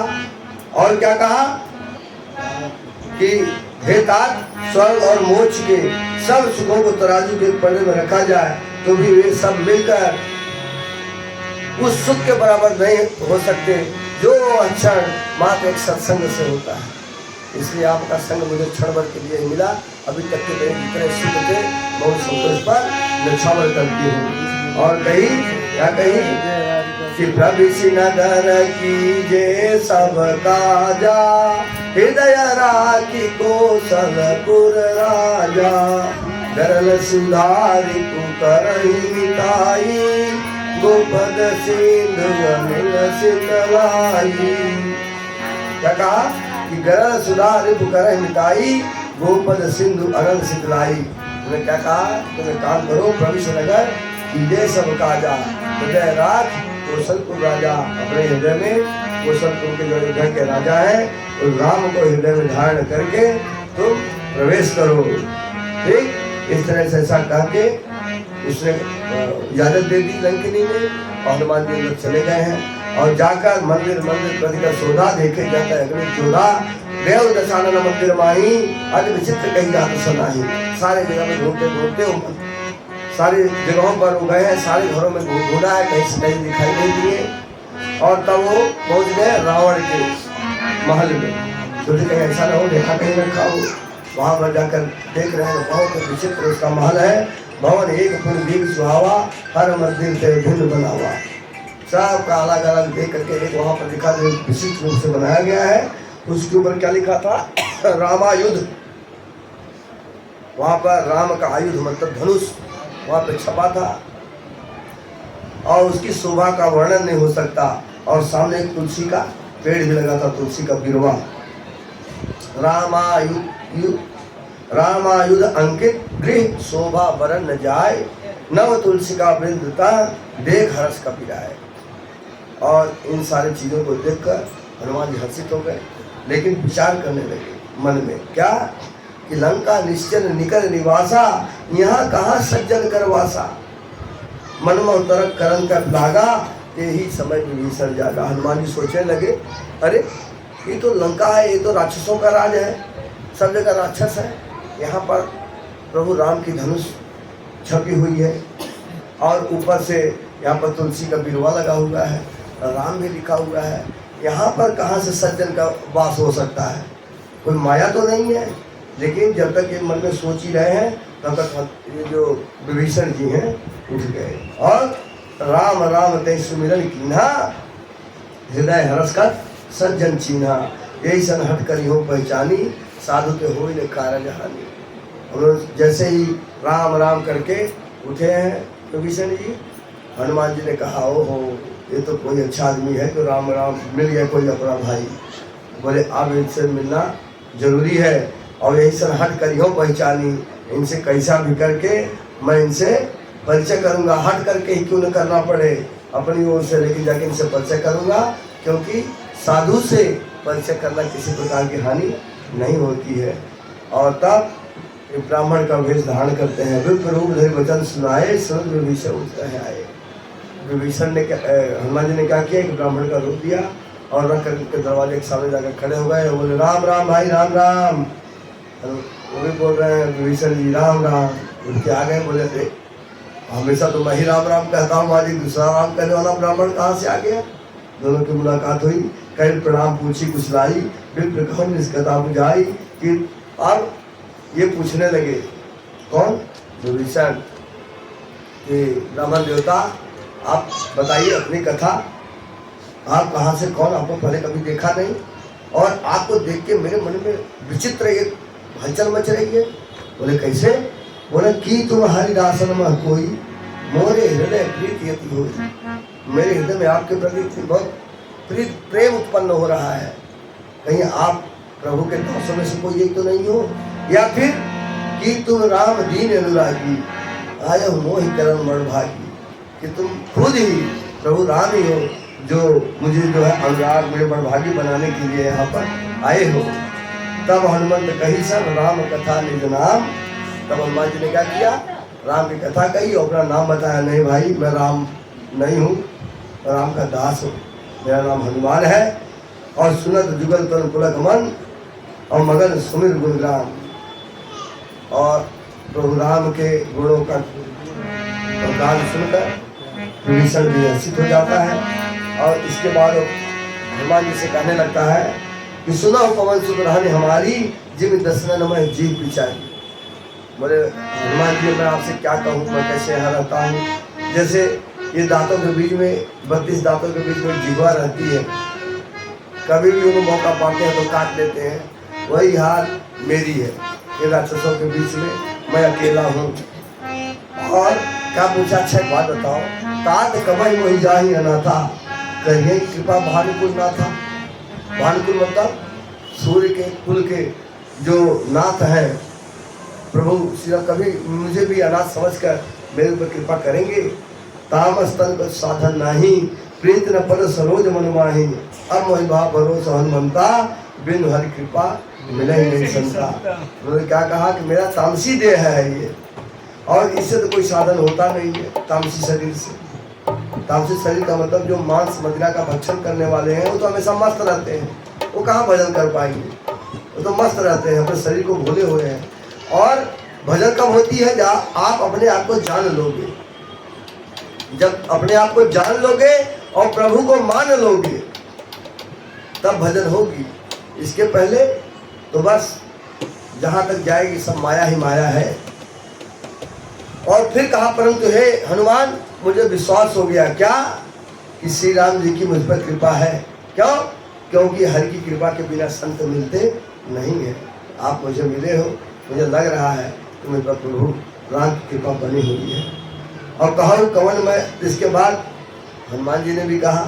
और क्या कहा कि हे तात स्वर्ग और मोक्ष के सब सुखों को तराजू के पल्ले में रखा जाए तो भी वे सब मिलकर उस सुख के बराबर नहीं हो सकते जो अक्षर मात्र एक सत्संग से होता है। इसलिए आपका संग मुझे क्षण भर के लिए ही मिला। अभी तक के मेरे जितने सुख थे मैं उस संतोष पर निछावर करती हूँ। और कहीं या कहीं कि प्रविश नगर कीजे सब काजा हृदय राखी कौशलपुर राजा। गरल सुधारी पुकरहि मिताई गोपद सिंधु अनिल शीतलाई। क्या कहा कि गरल सुधारी पुकरहि मिताई गोपद सिंधु अनल शीतलाई। उन्होंने क्या कहा, तुम्हें काम करो प्रविश नगर कीजे सब काजा हृदय राख कौशलपुर राजा। अपने हृदय में कौशलपुर के जो अयोध्या के राजा है उस राम को हृदय में धारण करके तुम प्रवेश करो। ठीक इस तरह से ऐसा कह के उसने इजाजत दे दी लंकिनी ने। और हनुमान जी अंदर चले गए हैं और जाकर मंदिर मंदिर प्रतिकर शोधा देखे जाता है अग्नि चोधा देव दशानन मंदिर माही अति विचित्र कही जात सनाही। सारे जगह में ढूंढते ढूंढते सारी जगहों पर वो गए हैं, सारे घरों में ढूंढा है, कहीं से कहीं दिखाई नहीं दिए। और तब वो पहुंच गए रावण के महल में। सोचे कहीं ऐसा ना हो देखा कहीं रखा हो। वहाँ पर जाकर देख रहे हैं, बहुत विचित्र उसका महल है। भवन एक फुल दीप सुहावा, हर मंदिर से भिन्न बना हुआ। सबका अलग अलग देख करके एक वहाँ पर लिखा जो विशिष्ट रूप से बनाया गया है। उसके ऊपर क्या लिखा था? रामायुध। वहाँ पर राम का आयुध मतलब धनुष वहाँ पे छपा था, और उसकी शोभा का वर्णन नहीं हो सकता। और सामने एक तुलसी का पेड़ भी लगा था, तुलसी का बिरवा। रामायुध अंकित गृह शोभा वरण न जाए, नव तुलसी का वृंदता देख हर्ष का पिराए। और इन सारी चीज़ों को देखकर हनुमान जी हर्षित हो गए, लेकिन विचार करने लगे मन में क्या कि लंका निश्चल निकल निवासा, यहाँ कहाँ सज्जन करवासा। मन में तरक करन कर लागा, यही समय विभीषण जागा। हनुमान जी सोचने लगे, अरे ये तो लंका है, ये तो राक्षसों का राज है, सब जगह राक्षस है। यहाँ पर प्रभु राम की धनुष छपी हुई है, और ऊपर से यहाँ पर तुलसी का बिरवा लगा हुआ है, राम भी लिखा हुआ है। यहाँ पर कहाँ से सज्जन का वास हो सकता है? कोई माया तो नहीं है। लेकिन जब तक ये मन में सोच ही रहे हैं, तब तक ये जो विभीषण जी हैं उठ गए, और राम राम ते सुमिरन कीन्हा, हृदय हरस कर सज्जन चीन्हा। यही सन हट कर हो पहचानी, साधु के हो न कारण हानि। और जैसे ही राम राम करके उठे हैं विभीषण जी, हनुमान जी ने कहा, ओहो ये तो कोई अच्छा आदमी है, तो राम राम मिल गया कोई अपना भाई। बोले अब इनसे मिलना जरूरी है, और यही सन हट कर हो पहचानी, इनसे कैसा भी करके मैं इनसे परिचय करूंगा। हट करके ही क्यों न करना पड़े, अपनी ओर से लेके जाके इनसे परिचय करूंगा, क्योंकि साधु से परिचय करना किसी प्रकार की हानि नहीं होती है। और तब ब्राह्मण का वेश धारण करते हैं, विप्र रूप धरि वचन सुनाए, सुन विभीषण उतर आए। विभीषण ने हनुमान जी ने क्या किया कि ब्राह्मण का रूप दिया, और रख करके दरवाजे के सामने जाकर खड़े हो गए। बोले राम राम भाई राम राम। वो भी बोल रहे हैं विभीषण जी राम राम। उनके आ गए, बोले थे हमेशा तो मैं ही राम राम कहता हूँ, आज दूसरा राम कहने वाला ब्राह्मण कहाँ से आ गया? दोनों की मुलाकात हुई, कई प्रणाम पूछी कुशलाई, विप्र कौन निष्कथा बुझाई। कि अब ये पूछने लगे, कौन? विभीषण, कि ब्राह्मण देवता आप बताइए अपनी कथा, आप कहाँ से कौन, आपको पहले कभी देखा नहीं, और आपको देख के मेरे मन में विचित्र एक हलचल मच रही है। बोले कैसे? बोले कि तुम हरिदासन में कोई, मोरे हृदय प्रीति यति हो। मेरे हृदय में आपके प्रति बहुत प्रेम उत्पन्न हो रहा है। कहीं आप प्रभु के दासों में से कोई एक तो नहीं हो, या फिर कि तुम राम दीन अनुरागी, आये मोहि करण मणभागी, कि तुम खुद ही प्रभु राम ही हो, जो मुझे जो है अनुराग मेरे बड़भागी बनाने के लिए यहाँ पर आए हो। तब हनुमंत कही सब राम कथा निज नाम। तब हनुमान जी ने क्या किया? राम की कथा कही और अपना नाम बताया। नहीं भाई मैं राम नहीं हूँ, राम का दास हूँ, मेरा नाम हनुमान है। और सुनत जुगल तन पुलक मन, और मगन सुमिर गुणगान। और प्रभु राम के गुणों का गान सुनकर विभीषण भी हर्षित हो जाता है। और इसके बाद हनुमान जी से कहने लगता है कि सुना पवन सुत रहने हमारी, जिम दर्शन में जीव पिचाई। बोले हनुमान जी मैं आपसे क्या कहूँ, मैं कैसे यहाँ रहता हूँ। जैसे ये दांतों के बीच में 32 दांतों के बीच में जीवा रहती है, कभी भी उनको मौका पाते हैं तो काट लेते हैं, वही हाल मेरी है। ये राक्षसों के बीच में मैं अकेला हूँ। और क्या पूछा? अच्छा एक बात बताओ, तात कमाई वही जाही अनाथा, कहिए कृपा भानुकुल ना था। भानुकुल मतलब सूर्य के कुल के जो नाथ हैं प्रभु श्री, कभी मुझे भी अनाथ समझकर मेरे ऊपर कृपा करेंगे। तामस तन पर साधन नहीं, प्रीत न पद सरोज मन माही, अब मोहि भाव भरोसा हनुमंता, बिन हरि कृपा मिले नहीं संता। उन्होंने क्या कहा कि मेरा तामसी देह है ये, और इससे तो कोई साधन होता नहीं है तामसी शरीर से। तामसी शरीर का मतलब जो मांस मदिरा का भक्षण करने वाले हैं वो तो हमेशा मस्त रहते हैं, वो कहाँ भजन कर पाएंगे, वो तो मस्त रहते हैं, अपने शरीर को भूले हुए हैं। और भजन कब होती है? जब आप अपने आप को जान लोगे, जब अपने आप को जान लोगे और प्रभु को मान लोगे तब भजन होगी। इसके पहले तो बस जहाँ तक जाएगी सब माया ही माया है। और फिर कहा परंतु हे हनुमान मुझे विश्वास हो गया क्या कि श्री राम जी की मुझ पर कृपा है। क्यों? क्योंकि हरि की कृपा के बिना संत मिलते नहीं है। आप मुझे मिले हो, मुझे लग रहा है कि मुझ पर प्रभु राम की कृपा बनी हुई है। और कहा कवन में, इसके बाद हनुमान जी ने भी कहा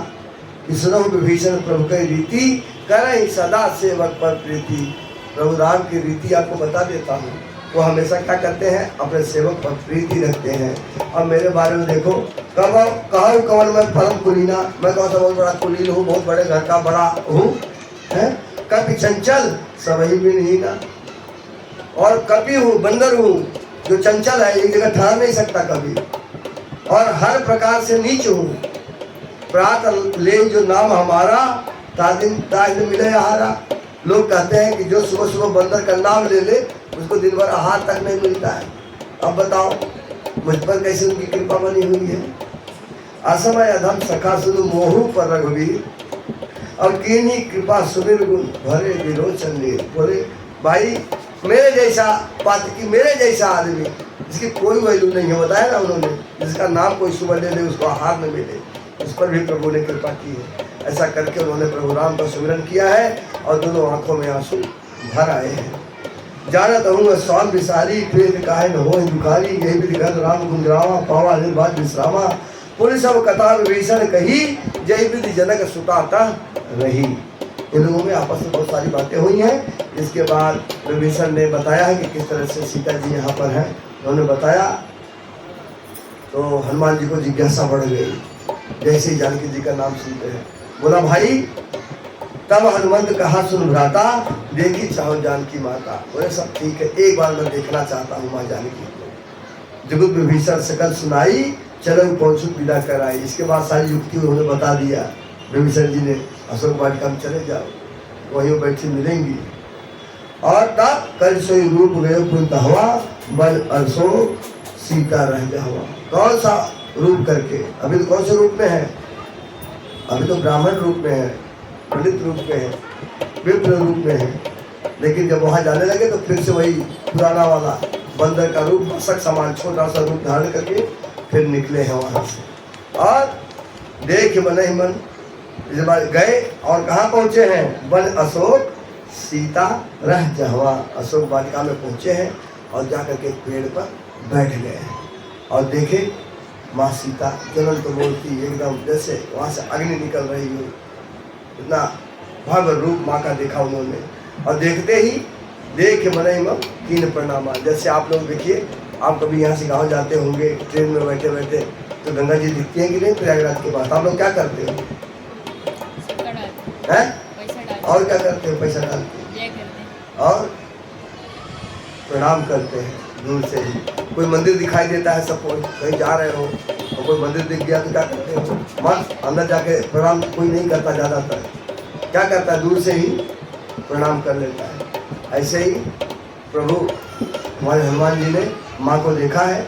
कि सुनो विभीषण प्रभु की रीति करें सदा सेवक पर प्रीति। प्रभु राम की रीति आपको बता देता हूँ, वो हमेशा क्या करते हैं? अपने सेवक पर प्रीति रखते हैं। और मेरे बारे में देखो, कब कहा कवन मैं परम कुलीना, मैं कौन सा बहुत बड़ा कुलीन हूँ, बहुत बड़े घर का बड़ा हूँ, है कभी चंचल सब ही भी नहीं ना, और कभी हूँ बंदर हूँ जो चंचल है, एक जगह ठहर नहीं सकता कभी, और हर प्रकार से नीच हूँ। प्रात ले जो नाम हमारा ताज मिले आहारा। लोग कहते हैं कि जो सुबह सुबह बंदर का नाम ले ले उसको दिन भर आहार तक नहीं मिलता है। अब बताओ मुझ पर कैसे उनकी कृपा बनी हुई है। असमय अधम सखा सुनु मोहू पर रघुवीर, और किन्हीं कृपा सुमिर गुण भरे विरोचन नीर। बोले भाई मेरे जैसा पात्र की, मेरे जैसा आदमी जिसकी कोई वैल्यू नहीं है, बताया ना उन्होंने, जिसका नाम कोई सुबह ले ले उसको आहार न मिले, उस पर भी प्रभु ने कृपा की है। ऐसा करके उन्होंने प्रभु राम का सुमिरन किया है और दोनों आंखों में आंसू भर आए हैं। जानत हूँ स्वाम विसारी प्रेत काहे न हो दुखारी, यही विधि घर राम गुंजरावा पावा निर्बाध विश्रामा। पुलिस सब कथा विभीषण कही, जय विधि जनक सुताता रही। इन लोगों में आपस में बहुत सारी बातें हुई हैं। इसके बाद विभीषण ने बताया है कि किस तरह से सीता जी यहाँ पर हैं, उन्होंने बताया तो हनुमान जी को जिज्ञासा बढ़ गई जैसे ही जानकी जी का नाम सुनते हैं। बोला भाई, तब हनुमंत कहा सुन भ्राता देखी चाहो जानकी माता। बोले सब ठीक है, एक बार मैं देखना चाहता हूँ माँ जानकी को। जगत विभीषण सकल सुनाई, चलो पहुंचू विदा कराई। इसके बाद सारी युक्ति उन्होंने बता दिया विभीषण जी ने, अशोक वाटिका में चले जाओ, वहीं बैठी मिलेंगी। और तब कर सोई रूप गए पुंत हवा, बल अशोक सीता रह जावा। कौन सा रूप करके? अभी तो कौन से रूप में है? अभी तो ब्राह्मण रूप में है, पंडित रूप में है, विप्र रूप में है। लेकिन जब वहाँ जाने लगे तो फिर से वही पुराना वाला बंदर का रूप, बसक समान छोटा सा रूप धारण करके फिर निकले हैं वहाँ से। और देख मन ही मन इस बार गए और कहाँ पहुँचे हैं? वन अशोक सीता रह जहवा। अशोक वाटिका में पहुँचे हैं और जाकर के पेड़ पर बैठ गए हैं और देखे माँ सीता ज्वलंत मूर्ति एकदम जैसे वहाँ से अग्नि निकल रही हो, इतना भव्य रूप माँ का देखा उन्होंने। और देखते ही देख मन ही मन कीन प्रणामा। जैसे आप लोग देखिए, आप कभी यहाँ से गाँव जाते होंगे ट्रेन में बैठे बैठे तो गंगा जी दिखती है कि नहीं प्रयागराज के पास? आप लोग क्या करते हो? हैं? और क्या करते हो? पैसा डालते और प्रणाम करते हैं दूर से ही। कोई मंदिर दिखाई देता है, सपोज कहीं जा रहे हो और कोई मंदिर दिख गया तो क्या करते हो? मत अंदर जाके प्रणाम कोई नहीं करता, ज़्यादातर क्या करता है दूर से ही प्रणाम कर लेता है। ऐसे ही प्रभु हमारे हनुमान जी ने माँ को देखा है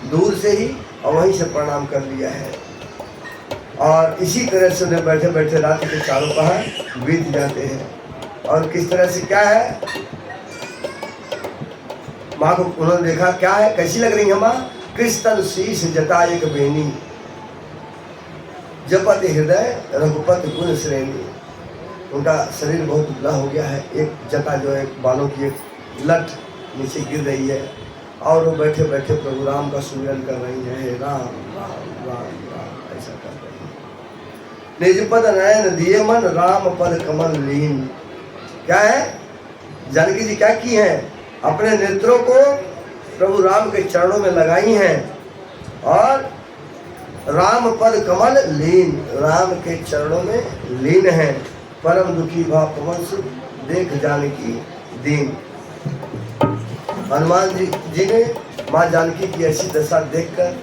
दूर से ही और वहीं से प्रणाम कर लिया है। और इसी तरह से उन्हें बैठे बैठे रात के चारों पहर बीत जाते हैं। और किस तरह से क्या है, माँ को उन्होंने देखा, क्या है, कैसी लग रही है माँ? कृष्ण शीश जटा एक बेनी, जपत हृदय रघुपति गुण श्रेणी। उनका शरीर बहुत दुबला हो गया है, एक जटा जो है बालों की एक लट नीचे गिर रही है और वो बैठे बैठे प्रभु राम का सुमिरन कर रही है। हे राम राम राम राम ऐसा कर रही है। निज पद नयन दिए मन, राम पद कमल लीन। क्या है, जानकी जी क्या की है? अपने नेत्रों को प्रभु राम के चरणों में लगाई हैं और राम पद कमल लीन, राम के चरणों में लीन है। परम दुखी भाव पवन सुख देख जानकी दीन। हनुमान जी ने माँ जानकी की ऐसी दशा देखकर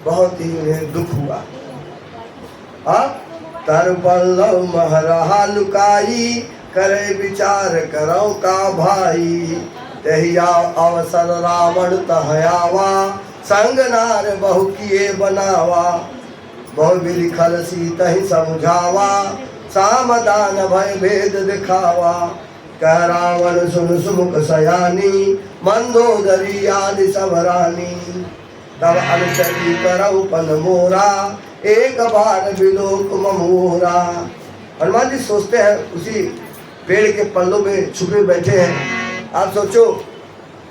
बहुत ही उन्हें दुख हुआ। अब तर पल्लव महरहा लुकाई, करे विचार करो का भाई। तहिया अवसर रावण तहयावा, संग नार बहु किए बनावा। बहु विधि खल सीत ही समझावा, सामदान भय भेद दिखावा। कह रावण सुन सुमुख सयानी, मंदोदरी आदि सब रानी। तब अनुचरी करऊ पन मोरा, एक बार विलोक ममोरा। हनुमान जी सोचते हैं, उसी पेड़ के पल्लों में छुपे बैठे हैं। आप सोचो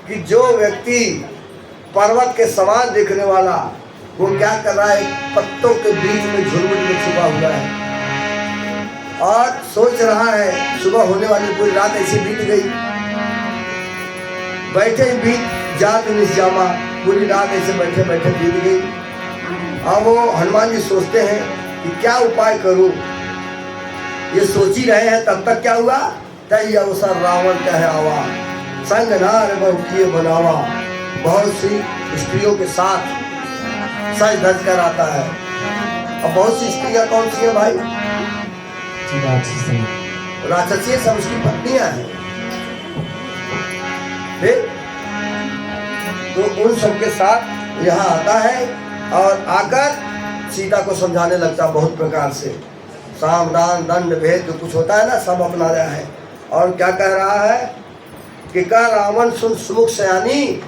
कि जो व्यक्ति पर्वत के समान दिखने वाला, वो क्या कर रहा है, पत्तों के बीच में झुरमुट में छुपा हुआ है और सोच रहा है। सुबह होने वाली पूरी रात ऐसी बीत गई, बैठे बीत जात निजामा, पूरी रात ऐसे बैठे बैठे बीत गई। अब वो हनुमान जी सोचते हैं कि क्या उपाय करूं। ये सोच ही रहे हैं, तब तक क्या हुआ, तय अवसर रावण कह आवा, संग नार बहु किए बनावा। बहुत सी स्त्रियों के साथ सज धज कर आता है। अब बहुत सी स्त्रियां कौन सी है भाई, राक्षसी, सब उसकी पत्नियां हैं। तो उन सबके साथ यहाँ आता है और आकर सीता को समझाने लगता बहुत प्रकार से। साम दान दंड भेद जो कुछ होता है ना, सब अपना रहा है। और क्या कह रहा है कि कह रावण सुन सुमुख सयानी,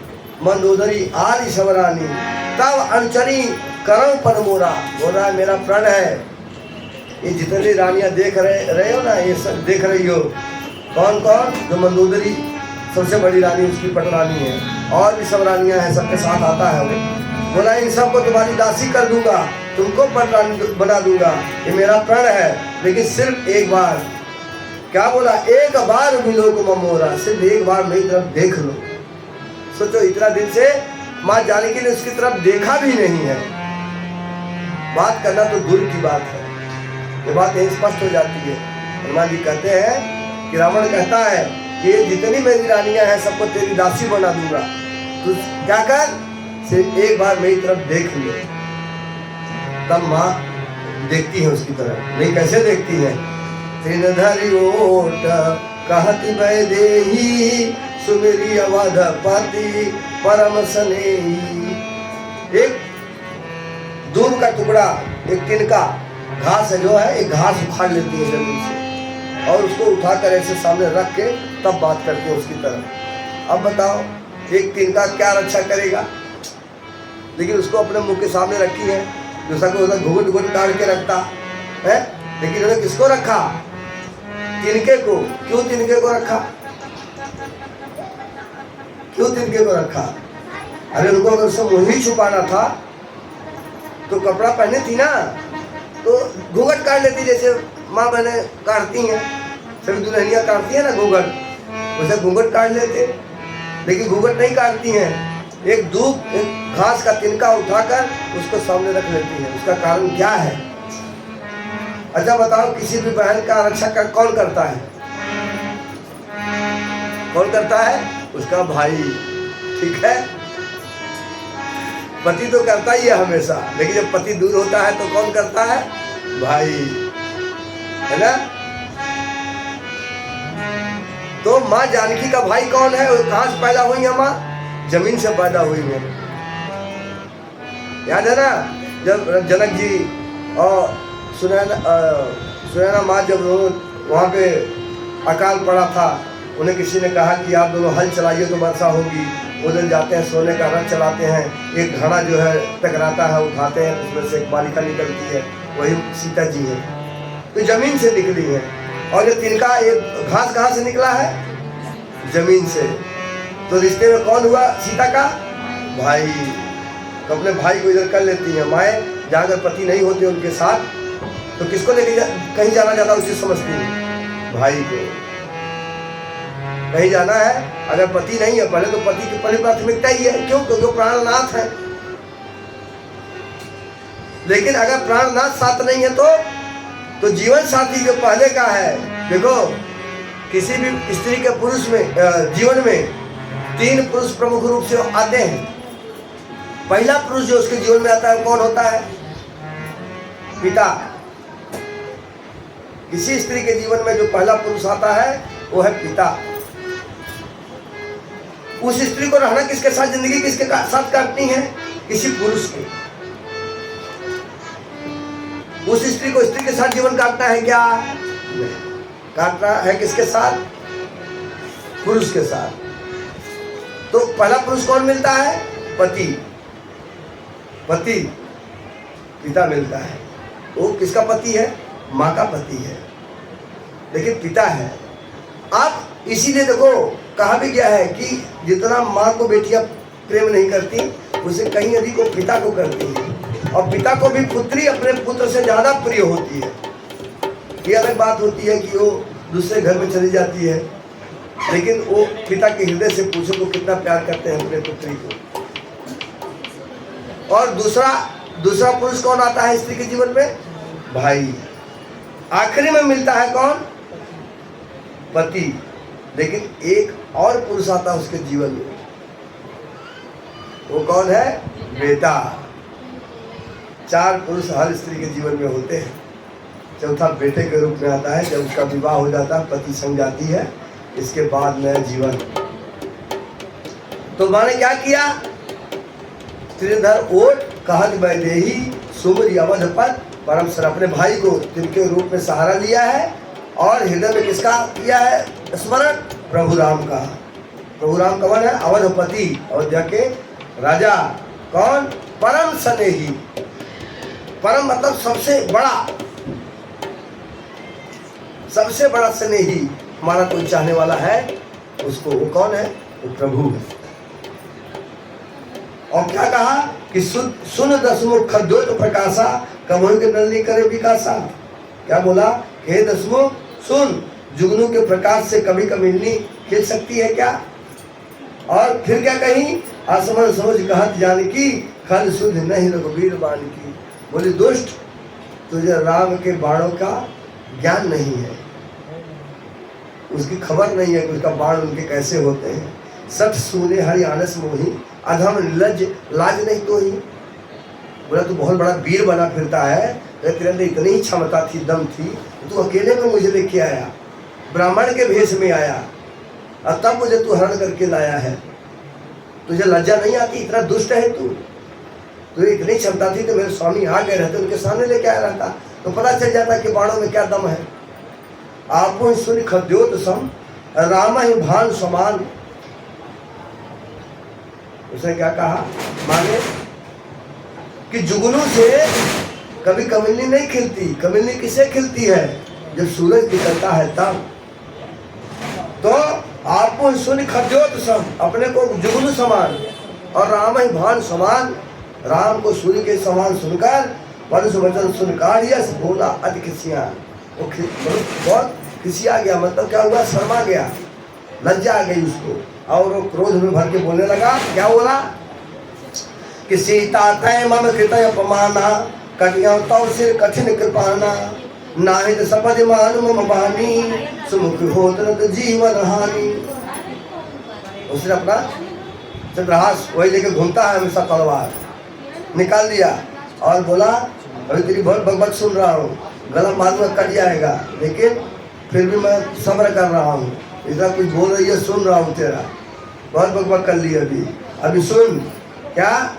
मंदोदरी आदि सबरानी। तब अनुचरी करो पर मोरा, बोल रहा है मेरा प्रण है। ये जितनी रानियां देख रहे हो ना, ये सब देख रही हो। कौन कौन, जो मंदोदरी सबसे बड़ी रानी उसकी पटरानी है, और भी सब रानियां हैं, सबके साथ आता है वो। बोला इन सबको तुम्हारी दासी कर दूंगा, तुमको पटरानी बना दूंगा, ये मेरा प्रण है। लेकिन सिर्फ एक बार, क्या बोला, एक बार विलोक ममोरा, सिर्फ एक बार मेरी तरफ देख लो। सोचो, इतना दिन से माँ जानकी ने उसकी तरफ देखा भी नहीं है। बात करना तो दूर की बात है, ये बात यही स्पष्ट हो जाती है। हनुमान जी कहते हैं कि रावण कहता है कि जितनी मेरी रानियां हैं सबको तेरी दासी बना दूंगा, तू क्या कर, सिर्फ एक बार मेरी तरफ देख ले। तब माँ देखती है उसकी तरफ। नहीं, कैसे देखती है, त्रिनधरि ओट कहति वैदेही, सुमिरि अवधपति परम स्नेही। एक दूब का टुकड़ा, एक तिनका घास है जो है, एक घास उखाड़ लेती है जमीन से और उसको उठाकर ऐसे सामने रख के तब बात करती है उसकी तरफ। अब बताओ, एक तिनका क्या रक्षा करेगा, लेकिन उसको अपने मुंह के सामने रखी है। दूसरा को उधर घुघुट घुघुट काट के रखता है, लेकिन उन्होंने किसको रखा, तिनके को। क्यों तिनके को रखा, क्यों तिनके को रखा? अरे उनको अगर उससे मुंह ही छुपाना था तो कपड़ा पहने थी ना, तो घूंघट काट लेती, जैसे माँ बहने काटती हैं, सभी दुल्हनियाँ काटती हैं ना घूंघट, वैसे घूंघट काट लेते। लेकिन घूंघट नहीं काटती हैं, एक दूब, एक घास का तिनका उठाकर उसको सामने रख लेती है। उसका कारण क्या है? अच्छा बताओ, किसी भी बहन का रक्षा कौन करता है? कौन करता है? उसका भाई। ठीक है, पति तो करता ही है हमेशा, लेकिन जब पति दूर होता है तो कौन करता है? भाई, है ना। तो माँ जानकी का भाई कौन है? वो कहाँ से पैदा हुई है माँ? जमीन से पैदा हुई है। याद है ना, जब जनक जी और सुनैना माँ जब वहाँ पे अकाल पड़ा था, उन्हें किसी ने कहा कि आप दोनों हल चलाइए तो वर्षा होगी। वो दिन जाते हैं, सोने का रथ चलाते हैं, एक घड़ा जो है टकराता है, उठाते हैं, उसमें से एक बालिका निकलती है, वही सीता जी है। तो जमीन से निकली है। और ये तिनका, ये घास कहाँ से निकला है? जमीन से। तो रिश्ते में कौन हुआ सीता का? भाई। तो अपने भाई को इधर कर लेती है माएँ, जहाँ अगर पति नहीं होते उनके साथ, तो किसको लेके कहीं जाना ज़्यादा उचित समझती है? भाई को। कहीं जाना है, अगर पति नहीं है, पहले तो पति की पहली प्राथमिकता ही है। क्यों? क्योंकि वो प्राणनाथ है। लेकिन अगर प्राणनाथ साथ नहीं है तो जीवन साथी जो पहले का है। देखो, किसी भी स्त्री के पुरुष में जीवन में 3 पुरुष प्रमुख रूप से आते हैं। पहला पुरुष जो उसके जीवन में आता है कौन होता है? पिता। किसी स्त्री के जीवन में जो पहला पुरुष आता है वो है पिता। उस स्त्री को रहना किसके साथ, जिंदगी किसके साथ काटनी है? किसी पुरुष के। उस स्त्री को स्त्री के साथ जीवन काटना है क्या? नहीं, काटना है किसके साथ? पुरुष के साथ। तो पहला पुरुष कौन मिलता है? पति। पति पिता मिलता है। वो किसका पति है? माँ का पति है, लेकिन पिता है। अब इसीलिए देखो कहा भी गया है कि जितना माँ को बेटियां प्रेम नहीं करती, उसे कहीं अधिक वो पिता को करती है। और पिता को भी पुत्री अपने पुत्र से ज्यादा प्रिय होती है। ये अलग बात होती है कि वो दूसरे घर में चली जाती है, लेकिन वो पिता के हृदय से पूछो को कितना प्यार करते हैं अपने पुत्री को। और दूसरा पुरुष कौन आता है स्त्री के जीवन में? भाई। आखिरी में मिलता है कौन? पति। लेकिन एक और पुरुष आता है उसके जीवन में, वो कौन है? बेटा। 4 पुरुष हर स्त्री के जीवन में होते हैं। चौथा बेटे के रूप में आता है, जब उसका विवाह हो जाता है, पति संग जाती है, इसके बाद नया जीवन। तो माने क्या किया? त्रिधर ओट कहत वैदेही सुमरि अवधपत परम सर, अपने भाई को तिनके रूप में सहारा लिया है। और हृदय में किसका किया है स्मरण? प्रभु राम का। प्रभु राम कौन है? अवधपति, अयोध्या के राजा। कौन? परम स्नेही। परम मतलब सबसे बड़ा स्नेही। हमारा कोई चाहने वाला है उसको, वो कौन है? वो प्रभु है। और क्या कहा कि सुन दसमुख खद्योत प्रकाशा कमल के नलनी करे विकासा। क्या बोला? हे दसमुख सुन, जुगनू के प्रकाश से कभी कमिलनी खिल सकती है क्या? और फिर क्या कही? आसमान समझ कहत जानकी खल सुध नहीं रघुवीर बाण की। बोली दुष्ट, तुझे राम के बाणों का ज्ञान नहीं है, उसकी खबर नहीं है कि उसका बाण उनके कैसे होते हैं। सठ सूने हरि आनस मोही अधम लज लाज नहीं तो ही। बोला तू बहुत बड़ा वीर बना फिरता है, तेरे अंदर इतनी ही क्षमता थी, दम थी, तू अकेले में मुझे लेके आया, ब्राह्मण के भेष में आया, और तब मुझे तू हरण करके लाया है। तुझे लज्जा नहीं आती? इतना दुष्ट है तू। तुझे इतनी क्षमता थी तो मेरे स्वामी आ गए रहते, उनके सामने लेके आया रहता तो पता चल जाता कि बाणों में क्या दम है। आपो सुन खद्योत सम राम ही भान समान। उसने क्या कहा? माने कि जुगनू से कभी कमिलनी नहीं खिलती। कमिलनी किसे खिलती है? जब सूरज निकलता है तब। तो आपको सुन खद्योत सम, अपने को जुगनू समान, और राम ही भान समान, राम को सूर्य के समान सुनकर मनुष्य वचन सुनकर यस बोला अति खिसिया। वो बहुत खिसिया गया, मतलब क्या हुआ? शर्मा गया, लज्जा आ गई उसको, और वो क्रोध में भर के बोलने लगा। क्या बोला? कि सीता तय मम कृतय अपमाना कटिया तव सिर कठिन कृपाना नाहित सपद मान मम बानी सुमुख होत न जीवन हानि। उसने अपना चंद्रहास वही लेके घूमता है हमेशा, तलवार निकाल लिया और बोला अभी तेरी बहुत बकबक सुन रहा हूँ, गला मारूंगा कट जाएगा, लेकिन फिर भी मैं सब्र कर रहा हूँ। इतना कुछ बोल रही है, सुन रहा हूँ तेरा, बहुत बकबक कर ली अभी सुन। क्या?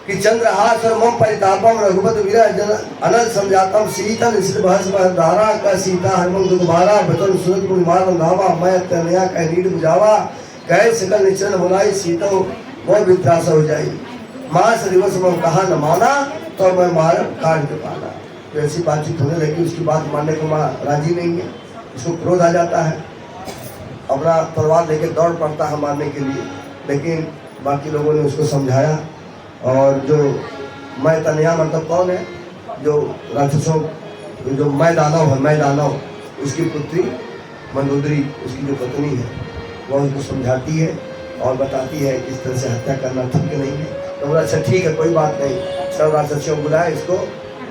कि चंद्रहास और मम परितापम रघुपत वीर जन अनल समझातम शीतल इसलिए बहस धारा का सीता हरमन दुखभारा बचन सुरत मुनिमार बंधावा मैं तनया कह नीड बुझावा कह सकल निचन बुलाई सीता वो वित्रास हो जाई मास दिवस में कहा न माना तो मैं मार काट पाना। तो ऐसी बातचीत होने लगी, उसकी बात मानने को माँ राजी नहीं है, उसको क्रोध आ जाता है, अपना तलवार लेके दौड़ पड़ता है मारने के लिए। लेकिन बाकी लोगों ने उसको समझाया, और जो मैं तनया मतलब कौन है? जो राक्षसों, जो मैं दानव उसकी पुत्री मंदोदरी, उसकी जो पत्नी है, वह उसको समझाती है और बताती है कि इस तरह से हत्या करना ठीक नहीं है। तो बोला अच्छा ठीक है, कोई बात नहीं, सब राक्षसियों को बुलाए, इसको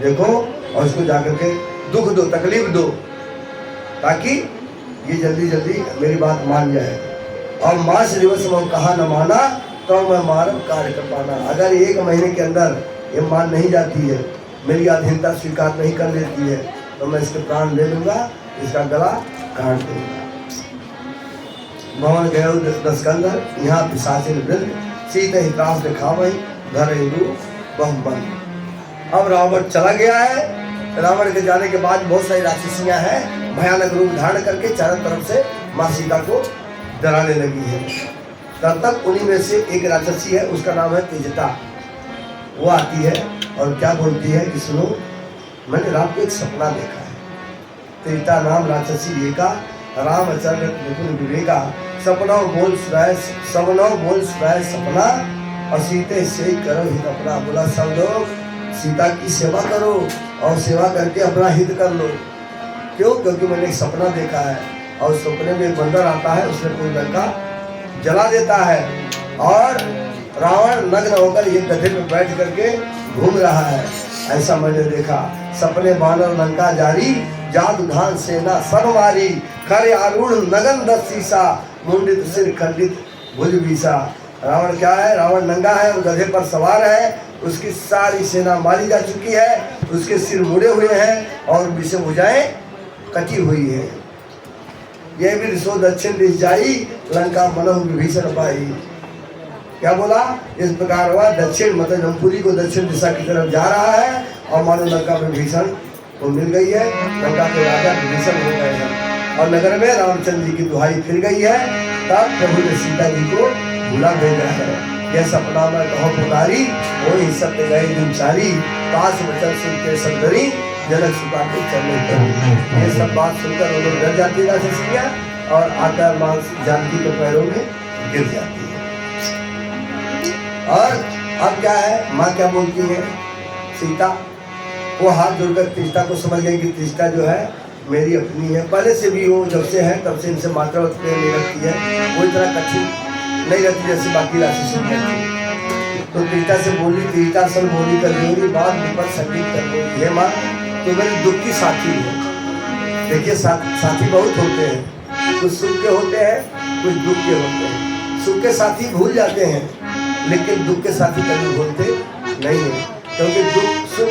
देखो और इसको जाकर के दुख दो, तकलीफ दो, ताकि ये जल्दी जल्दी मेरी बात मान जाए। और मास दिवस में कहा न माना तो मैं मारब कार्य कर पाना। अगर 1 महीने के अंदर ये मान नहीं जाती है, मेरी अधीनता स्वीकार नहीं कर लेती है, तो मैं इसके प्राण ले लूँगा, इसका गला काट दूँगा। भवन गए दस्कंदर, यहाँ पिशाचिन वृंद, सीते ही त्रास दिखा वही, घर हिंदू बहु बंद। अब रावण चला गया है। रावण के जाने के बाद बहुत सारी राक्षसियां हैं, भयानक रूप धारण करके चारों तरफ से माँ सीता को डराने लगी है। तब तक उन्हीं में से एक राक्षसी है, उसका नाम है तेजता। वो आती है और क्या बोलती है कि सुनो, मैंने रात को एक सपना देखा है। तेजता नाम राक्षसी एका, रामचंद्र निपुण विवेका, सपना बोल सुनाए सपना, और सीते से करो हित अपना। बोला सब लोग सीता की सेवा करो और सेवा करके अपना हित कर लो। क्यों? क्योंकि मैंने एक सपना देखा है और सपने में एक बंदर आता है, उसने कोई लंका जला देता है और रावण नग्न होकर ये गधे पे बैठ करके घूम रहा है। ऐसा मैंने देखा। सपने बानर लंका जारी, जादू धान सेना सब मारी, खरे आरूढ़ नगन दस शीशा, मुंडित सिर खंडित भुज बीसा। रावण क्या है? रावण नंगा है और गधे पर सवार है। उसकी सारी सेना मारी जा चुकी है, उसके सिर मुड़े हुए हैं और विषम भुजाएं कटी हुई है। यह भी दिशो दक्षिण दिश जाई, लंका मनोह विभीषण पाई। क्या बोला? इस प्रकार हुआ दक्षिण, मतलब जमपुरी को दक्षिण दिशा की तरफ जा रहा है और मानो लंका में भीषण को मिल गई है। लंका के राजा विभीषण हो गए हैं और नगर में रामचंद्र जी की दुहाई फिर गई है। तब प्रभु ने सीता जी को बुला भेजा है। यह सपना में कहो पुकारी, वही सत्य गए दिनचारी, पास वचन सुनते सदरी, जनक सुता के चलने पर। ये सब बात सुनकर वो लोग डर जाती है राक्षसियां और आकर मां जानकी के पैरों में गिर जाती है। और अब क्या है? माँ क्या बोलती है? सीता वो हाथ जोड़कर तीस्ता को समझ गई कि तीस्ता जो है मेरी अपनी है, पहले से भी वो जब से है तब से इनसे मातृवत प्रेम नहीं रखती है, वो इतना कठिन नहीं रहती जैसे बाकी राक्षसी रहती। तो तीस्ता से बोली, तीस्ता सन बोली कर बोली, बात विपद संगीत कर बोली, हे माँ तो मेरी दुख की साथी है। देखिए साथी बहुत होते हैं, कुछ सुख के होते हैं, कुछ दुख के होते हैं। सुख के साथी भूल जाते हैं लेकिन दुख के साथी कभी भूलते नहीं है, क्योंकि दुख सुख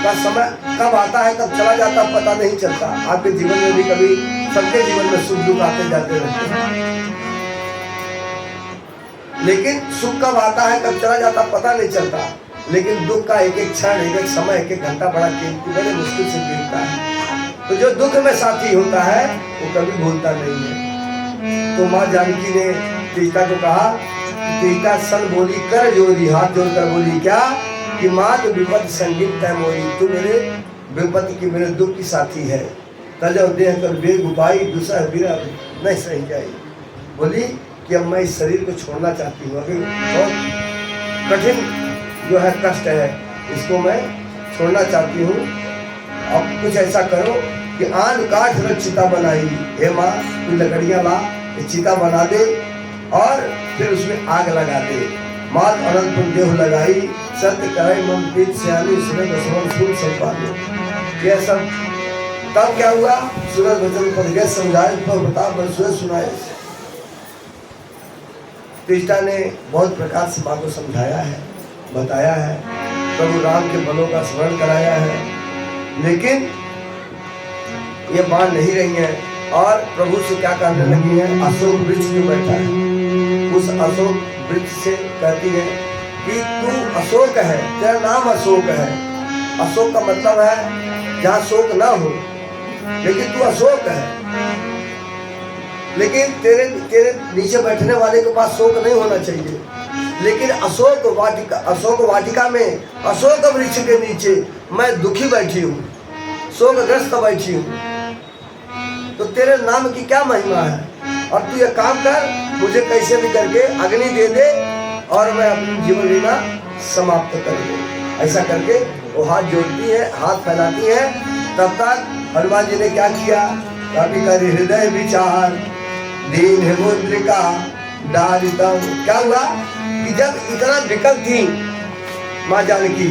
का समय कब आता है कब चला जाता है पता नहीं चलता। आपके जीवन में भी कभी, सबके जीवन में सुख दुख आते जाते रहते हैं, लेकिन सुख कब आता है कब चला जाता पता नहीं चलता। लेकिन दुख का एक एक क्षण, एक एक समय, एक एक घंटा बड़ा कीमती, बड़े मुश्किल से बीतता है। तो जो दुख में साथी होता है वो कभी भूलता नहीं है। तो माँ जानकी ने तीस्ता को कहा, तीस्ता सन बोली कर जोरी, हाथ जोड़कर बोली क्या कि माँ तो विपद संगीत तय मोरी, तू मेरे विपत्ति की, मेरे दुख की साथी है। तजव देह कर बेग उपाई, दूसरा बिना नहीं सही जाई। बोली कि अब मैं इस शरीर को छोड़ना चाहती हूँ, अभी बहुत कठिन जो है कष्ट है, इसको मैं छोड़ना चाहती हूँ। अब कुछ ऐसा करो कि आन काठ रख चिता बनाई, हे माँ कोई लकड़ियाँ ला, चिता बना दे और फिर उसमें आग लगा दे। मात अनंतपुर देह लगाई, सत्य करे मन प्रीत सियानी, सुने बसवन फूल संपादे। यह सब तब क्या हुआ? सूरज वचन पद गए समझाए, पर बता बरसुए सुनाए। तीस्ता ने बहुत प्रकार से बात को समझाया है, बताया है, प्रभु राम के बलों का स्मरण कराया है, लेकिन ये मान नहीं रही है और प्रभु से क्या करने लगी है? अशोक वृक्ष में बैठा है, उस अशोक वृक्ष से कहती है कि तू अशोक है, तेरा नाम अशोक है। अशोक का मतलब है जहाँ शोक ना हो, लेकिन तू अशोक है। लेकिन तेरे नीचे बैठने वाले के पास शोक नहीं होना चाहिए। लेकिन अशोक वाटिका में, अशोक वृक्ष के नीचे मैं दुखी बैठी हूँ, शोकग्रस्त बैठी हूँ, तो तेरे नाम की क्या महिमा है? और तू ये काम कर, मुझे कैसे भी करके अग्नि दे दे और मैं अपनी जीवन लीला समाप्त कर दूँ। ऐसा करके वो हाथ जोड़ती है, हाथ फैलाती है। तब तक हनुमान जी ने क्या किया? कभी करी हृदय विचार, दीन है मुद्रिका डालितम। क्या हुआ कि जब इतना विकल थी माँ जानकी,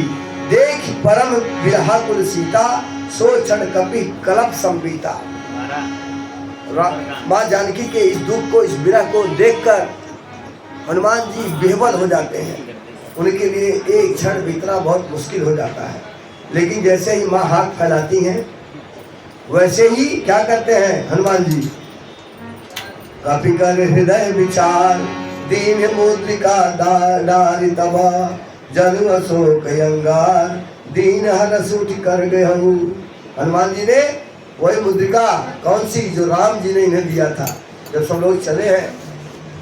देख परम विरहा कुल सीता, सो क्षण कपि कलप संपीता। माँ जानकी के इस दुख को, इस विरह को देखकर हनुमान जी बेहबल हो जाते हैं। उनके लिए एक क्षण बीतना बहुत मुश्किल हो जाता है। लेकिन जैसे ही माँ हाथ फैलाती हैं, वैसे ही क्या करते हैं हनुमान जी? कपि कर हृदय विचार, दीन मुद्रिका डारी तबा, जनु अशोक अंगार, दीन हरस उठ कर गए। हनुमान जी ने वही मुद्रिका, कौन सी, जो राम जी ने इन्हें दिया था। जब सब लोग चले हैं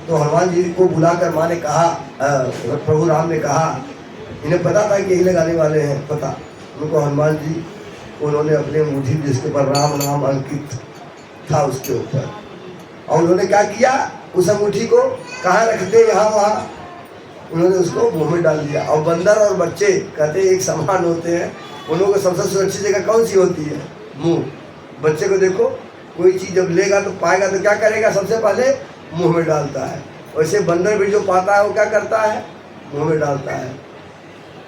तो हनुमान जी को बुलाकर माँ ने कहा, प्रभु राम ने कहा, इन्हें पता था कि यही लगाने वाले हैं, पता उनको। हनुमान जी उन्होंने अपने अंगूठी जिसके ऊपर राम नाम अंकित था उसके ऊपर, और उन्होंने क्या किया, उस अंगूठी को कहाँ रखते, यहाँ वहाँ, उन्होंने उसको मुंह में डाल दिया। और बंदर और बच्चे कहते एक समान होते हैं, उन लोगों को सबसे सुरक्षित जगह कौन सी होती है, मुंह। बच्चे को देखो, कोई चीज़ जब लेगा तो पाएगा तो क्या करेगा, सबसे पहले मुंह में डालता है। वैसे बंदर भी जो पाता है वो क्या करता है, मुंह में डालता है।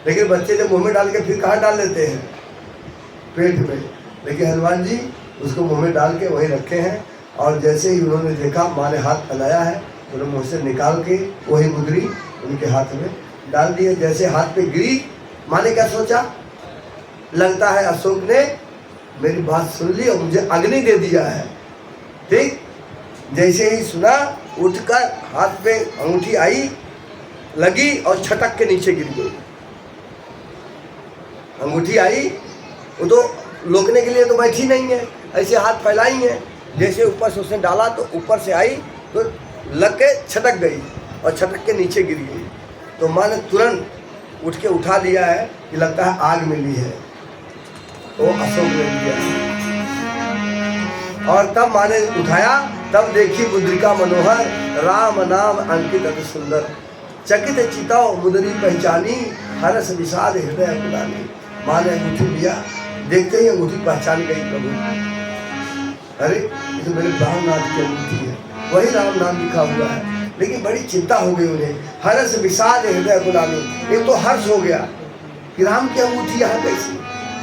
लेकिन बच्चे जब मुंह में डाल के फिर कहाँ डाल लेते हैं, पेट में। लेकिन हनुमान जी उसको मुंह में डाल के वहीं रखे हैं। और जैसे ही उन्होंने देखा माँ ने हाथ फैलाया है, उन्होंने मुँह से निकाल के वही मुद्री उनके हाथ में डाल दी है। जैसे हाथ पे गिरी, माँ ने क्या सोचा, लगता है अशोक ने मेरी बात सुन ली और मुझे अग्नि दे दिया है। ठीक, जैसे ही सुना, उठकर हाथ पे अंगूठी आई, लगी और छटक के नीचे गिर गई। अंगूठी आई, वो तो लोकने के लिए तो बैठी नहीं है, ऐसे हाथ फैलाई है। जैसे ऊपर से उसने डाला तो ऊपर से आई तो लग के छटक गई और छटक के नीचे गिर गई। तो माँ ने तुरंत उठ के उठा लिया है कि लगता है आग मिली है, वो अशोक ने लिया है। और तब माँ ने उठाया, तब देखी मुद्रिका मनोहर, राम नाम अंकित अति सुंदर, चकित चिताओ मुद्री पहचानी, हरस विषाद हृदय अकुलानी। माँ ने अंगूठी लिया, देखते ही अंगूठी पहचान गई प्रभु, अरे ये तो मेरे प्राणनाथ की अंगूठी है, वही राम नाम लिखा हुआ है। लेकिन बड़ी चिंता हो गई उन्हें, हरस विषाद हृदय अकुलानी। एक तो हर्ष हो गया कि राम की अंगूठी यहाँ कैसी,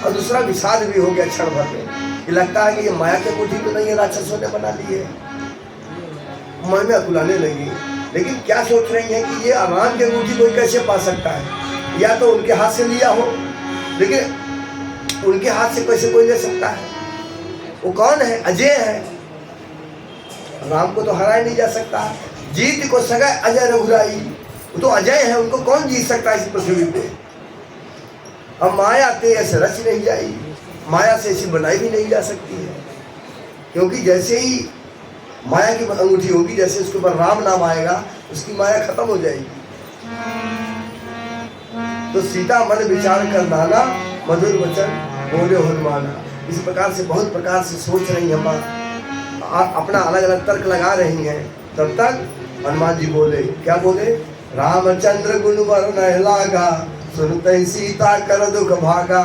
और दूसरा विषाद भी हो गया क्षण भर में, कि लगता है कि ये माया की अंगूठी तो नहीं है, राक्षसों ने बना ली है। मन में अकुलाने लगी, लेकिन क्या सोच रही है कि ये राम की अंगूठी कोई कैसे पा सकता है, या तो उनके हाथ से लिया हो, लेकिन उनके हाथ से कैसे कोई ले सकता है, वो कौन है, अजय है, राम को तो हराया नहीं जा सकता। जीत को सगा अजय रघुराई, वो तो अजय है, उनको कौन जीत सकता है इस पृथ्वी पे। अब माया ऐसे रच नहीं जाएगी, माया से ऐसी बनाई भी नहीं जा सकती है, क्योंकि जैसे ही माया की अंगूठी होगी, जैसे उसके ऊपर राम नाम आएगा, उसकी माया खत्म हो जाएगी। तो सीता मन विचार कर नाना, मधुर वचन बोले हनुमाना। इस प्रकार से बहुत प्रकार से सोच रही हैं माँ, अपना अलग अलग तर्क लगा रही हैं। तब तक हनुमान जी बोले, क्या बोले, रामचंद्र गुण वर्ण लागा, सुनते सीता कर दुख भागा,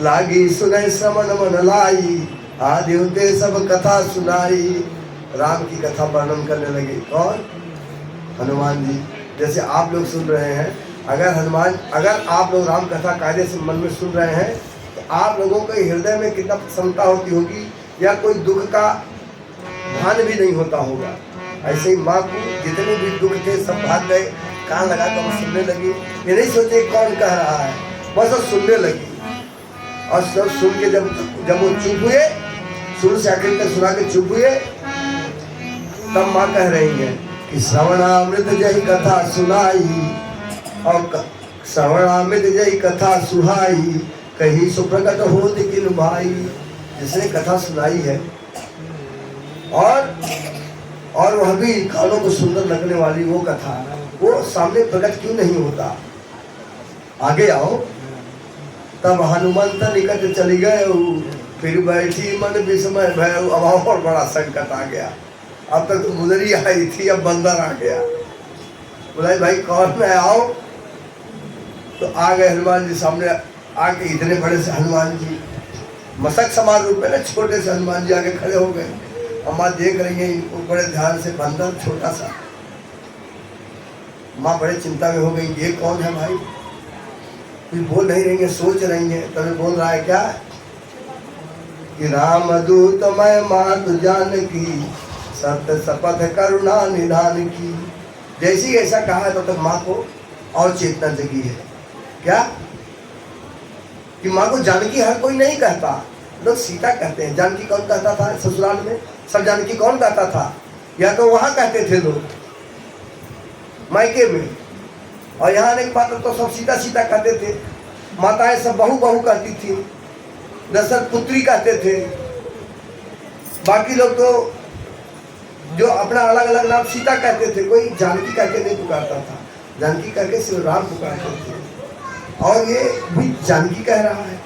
लागी सुने श्रवण मन लाई, आदि उनते सब कथा सुनाई। राम की कथा वर्णन करने लगे, कौन, हनुमान जी। जैसे आप लोग सुन रहे हैं, अगर आप लोग राम कथा कायदे से मन में सुन रहे हैं, तो आप लोगों के हृदय में कितना प्रसन्नता होती होगी, या कोई दुख का भान भी नहीं होता होगा। ऐसे ही माँ को जितने भी दुख थे सब भाग गए, कान लगा कर सुनने लगी। ये नहीं सोचे कौन कह रहा है, बस वो सुनने लगी। और सब सुन के जब वो चुप हुए, शुरू से आखिर तक सुना के चुप हुए, तब माँ कह रही है कि श्रवणामृत जय कथा सुनाई, और श्रवणामृत जय कथा सुहाई, कहीं सुप्रकट हो किन भाई। जिसने कथा सुनाई है और वह भी कानों को सुंदर लगने वाली वो कथा, वो सामने प्रकट क्यों नहीं होता। आगे आओ। तब हनुमंत निकट चली गए, फिर बैठी मन विस्मय भय। अब और बड़ा संकट आ गया, अब तक तो मुदरी आई थी, अब बंदर आ गया। बोला भाई कौन है, आओ। तो आ गए हनुमान जी सामने। आके इतने बड़े से हनुमान जी, मशक समान रूप में ना, छोटे से हनुमान जी आगे खड़े हो गए। अम्मा देख रही है इनको बड़े ध्यान से, बंदर छोटा सा। माँ बड़े चिंता में हो गई, ये कौन है भाई, कुछ बोल नहीं रही है, सोच रही है। तभी बोल रहा है क्या कि राम दूत मैं मात जान की, सत्य शपथ करुणा निधान की। जैसे ही ऐसा कहा है, तब तक माँ को और चेतना जगी है। क्या कि माँ को जानकी हर कोई नहीं कहता, लोग सीता कहते हैं। जानकी कौन कहता था ससुराल में? सब जानकी कौन कहता था? या तो वहां कहते थे लोग मायके में, और यहाँ आने के बाद तो सब सीता सीता कहते थे। माताएं सब बहू बहू कहती थी, दशरथ पुत्री कहते थे। बाकी लोग तो जो अपना अलग अलग नाम सीता कहते थे, कोई जानकी कहके नहीं पुकारता था। जानकी कहके सिर्फ राम पुकारते थे, और ये भी जानकी कह रहा है।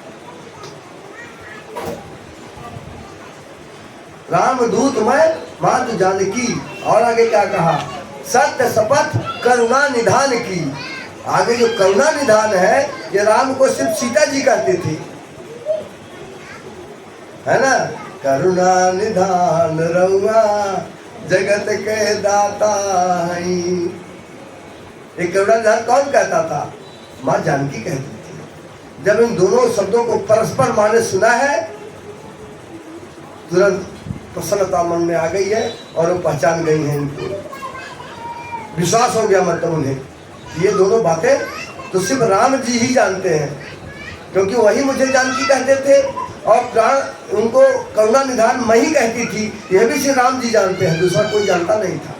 राम दूत मैं मात जानकी, और आगे क्या कहा? सत्य शपथ करुणा निधान की। आगे जो करुणा निधान है, ये राम को सिर्फ सीता जी कहते थे, है ना? करुणा निधान रउआ जगत के दाता है। ये करुणा निधान कौन कहता था? माँ जानकी कहती थी। जब इन दोनों शब्दों को परस्पर माने सुना है, तुरंत प्रसन्नता मन में आ गई है और वो पहचान गई हैं। इनको विश्वास हो गया, मतलब उन्हें ये दोनों बातें तो सिर्फ राम जी ही जानते हैं, क्योंकि वही मुझे जानकी कहते थे और प्राण उनको करुणा निधान मैं ही कहती थी। यह भी सिर्फ राम जी जानते हैं, दूसरा कोई जानता नहीं था।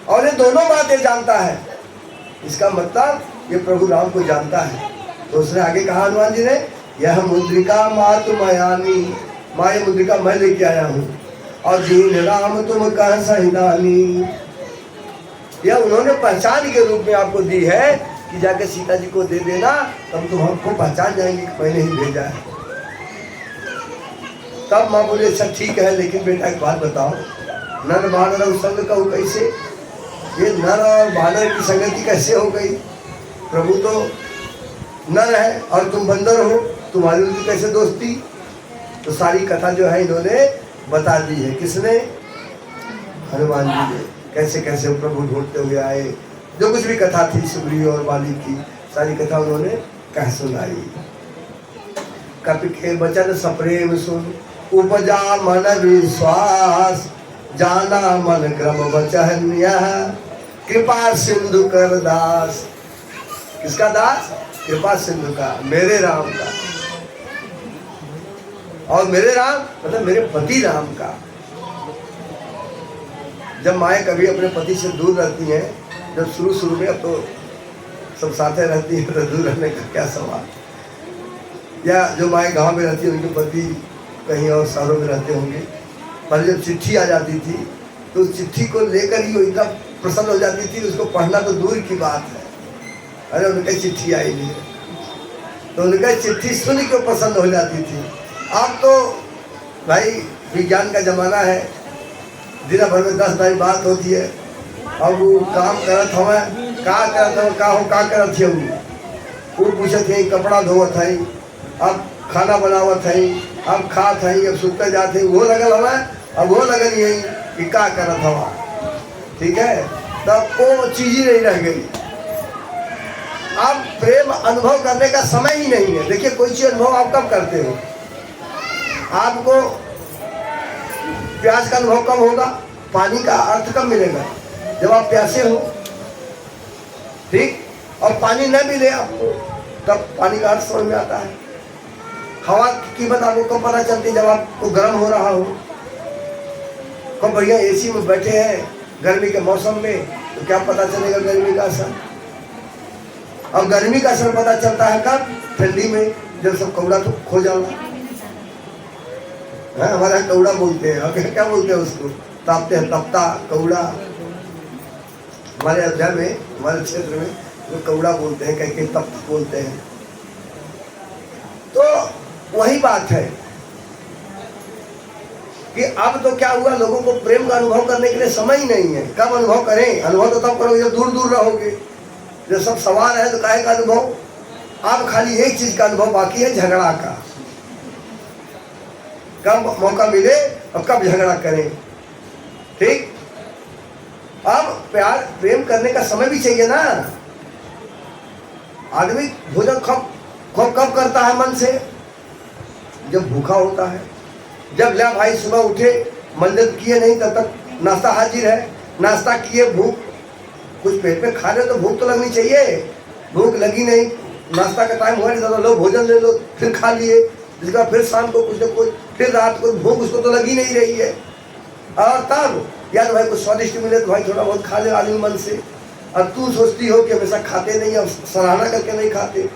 और ये दोनों बातें जानता है, इसका मतलब ये प्रभु राम को जानता है। तो उसने आगे कहा हनुमान जी ने, यह मुद्रिका मातु मयानी, माँ ये मुद्रिका मैं लेके आया हूँ, और दीन राम तुम कह सहिदानी। यह उन्होंने पहचान के रूप में आपको दी है कि जाके सीता जी को दे देना, तब तुम हमको पहचान जाएंगे कि मैंने ही भेजा है। तब माँ बोले अच्छा ठीक है, लेकिन बेटा एक बात बताओ, नर बानर संग कहू कैसे? ये नर और बानर की संगति कैसे हो गई? प्रभु तो नर है और तुम बंदर हो, तुम्हारी उनकी कैसे दोस्ती? तो सारी कथा जो है इन्होंने बता दी है। किसने? हनुमान जी ने। कैसे कैसे प्रभु ढूंढते हुए आए, जो कुछ भी कथा थी सुग्रीव और बाली की, सारी कथा उन्होंने कह सुनाई। कपि के वचन सप्रेम सुन, उपजा मन विश्वास, जाना मन क्रम वचन यह, कृपा सिंधु कर दास। किसका दास? कृपा सिंधु का, मेरे राम का। और मेरे राम मतलब मेरे पति राम का। जब माएँ कभी अपने पति से दूर रहती हैं, जब शुरू में, अब तो सब साथे रहती है, तो दूर रहने का क्या सवाल। या जो माएँ गांव में रहती है, उनके पति कहीं और शहरों में रहते होंगे, पर जब चिट्ठी आ जाती थी तो उस चिट्ठी को लेकर ही वो इतना प्रसन्न हो जाती थी, उसको पढ़ना तो दूर की बात है। अरे उनकी चिट्ठी आई नहीं, तो उनकी चिट्ठी सुन के प्रसन्न हो जाती थी। अब तो भाई विज्ञान का ज़माना है, दिन भर में 10 बारी बात होती है। अब वो काम करत हमें का करत है, वो पूछत है, कपड़ा धोवत है, अब खाना बनावत है, अब खात है, अब सुते जाते, वो लगल हमें, अब वो लगल यही कि का करत हवा। ठीक है, तब वो चीज़ ही नहीं रह गई। अब प्रेम अनुभव करने का समय ही नहीं है। देखिए कोई चीज़ अनुभव आप कब करते हो? आपको प्यास का अनुभव कब होगा? पानी का अर्थ कब मिलेगा? जब आप प्यासे हो, ठीक, और पानी न मिले आपको, तब पानी का अर्थ समझ में आता है। हवा की कीमत आपको कब पता चलती है? जब आपको गर्म हो रहा हो। कब बढ़िया एसी में बैठे हैं गर्मी के मौसम में, तो क्या पता चलेगा गर्मी का असर? और गर्मी का असर पता चलता है कब? ठंडी में, जब सब कौड़ा तो खो जाओगा। हमारे यहाँ कौड़ा बोलते हैं, और क्या बोलते हैं उसको? तापते हैं, तपता कौड़ा। हमारे अध्याय में, हमारे क्षेत्र में जो कौड़ा बोलते हैं, कहीं कहीं तप्त बोलते हैं। तो वही बात है कि अब तो क्या हुआ, लोगों को प्रेम का अनुभव करने के लिए समय ही नहीं है। कब अनुभव करें? अनुभव तो तब करोगे जब दूर दूर रहोगे। जब सब सवाल है तो काहे का अनुभव? अब खाली एक चीज का अनुभव बाकी है, झगड़ा का। कब मौका मिले और कब झगड़ा करें, ठीक। अब प्यार प्रेम करने का समय भी चाहिए ना। आदमी भोजन कब करता है मन से? जब भूखा होता है। जब ले भाई सुबह उठे, मंदिर किए नहीं तब तक नाश्ता हाजिर है, नाश्ता किए, भूख कुछ पेट पे खा रहे तो भूख तो लगनी चाहिए। भूख लगी नहीं, नाश्ता का टाइम हुआ नहीं तो लो भोजन ले लो, फिर खा लिए, जिसका फिर शाम को कुछ न कुछ, फिर रात को भूख उसको तो लगी नहीं रही है। और तब यार भाई कुछ स्वादिष्ट मिले तो भाई थोड़ा बहुत खा ले आलू मन से। अब तू सोचती हो कि हमेशा खाते नहीं, अब सराहना करके नहीं खाते।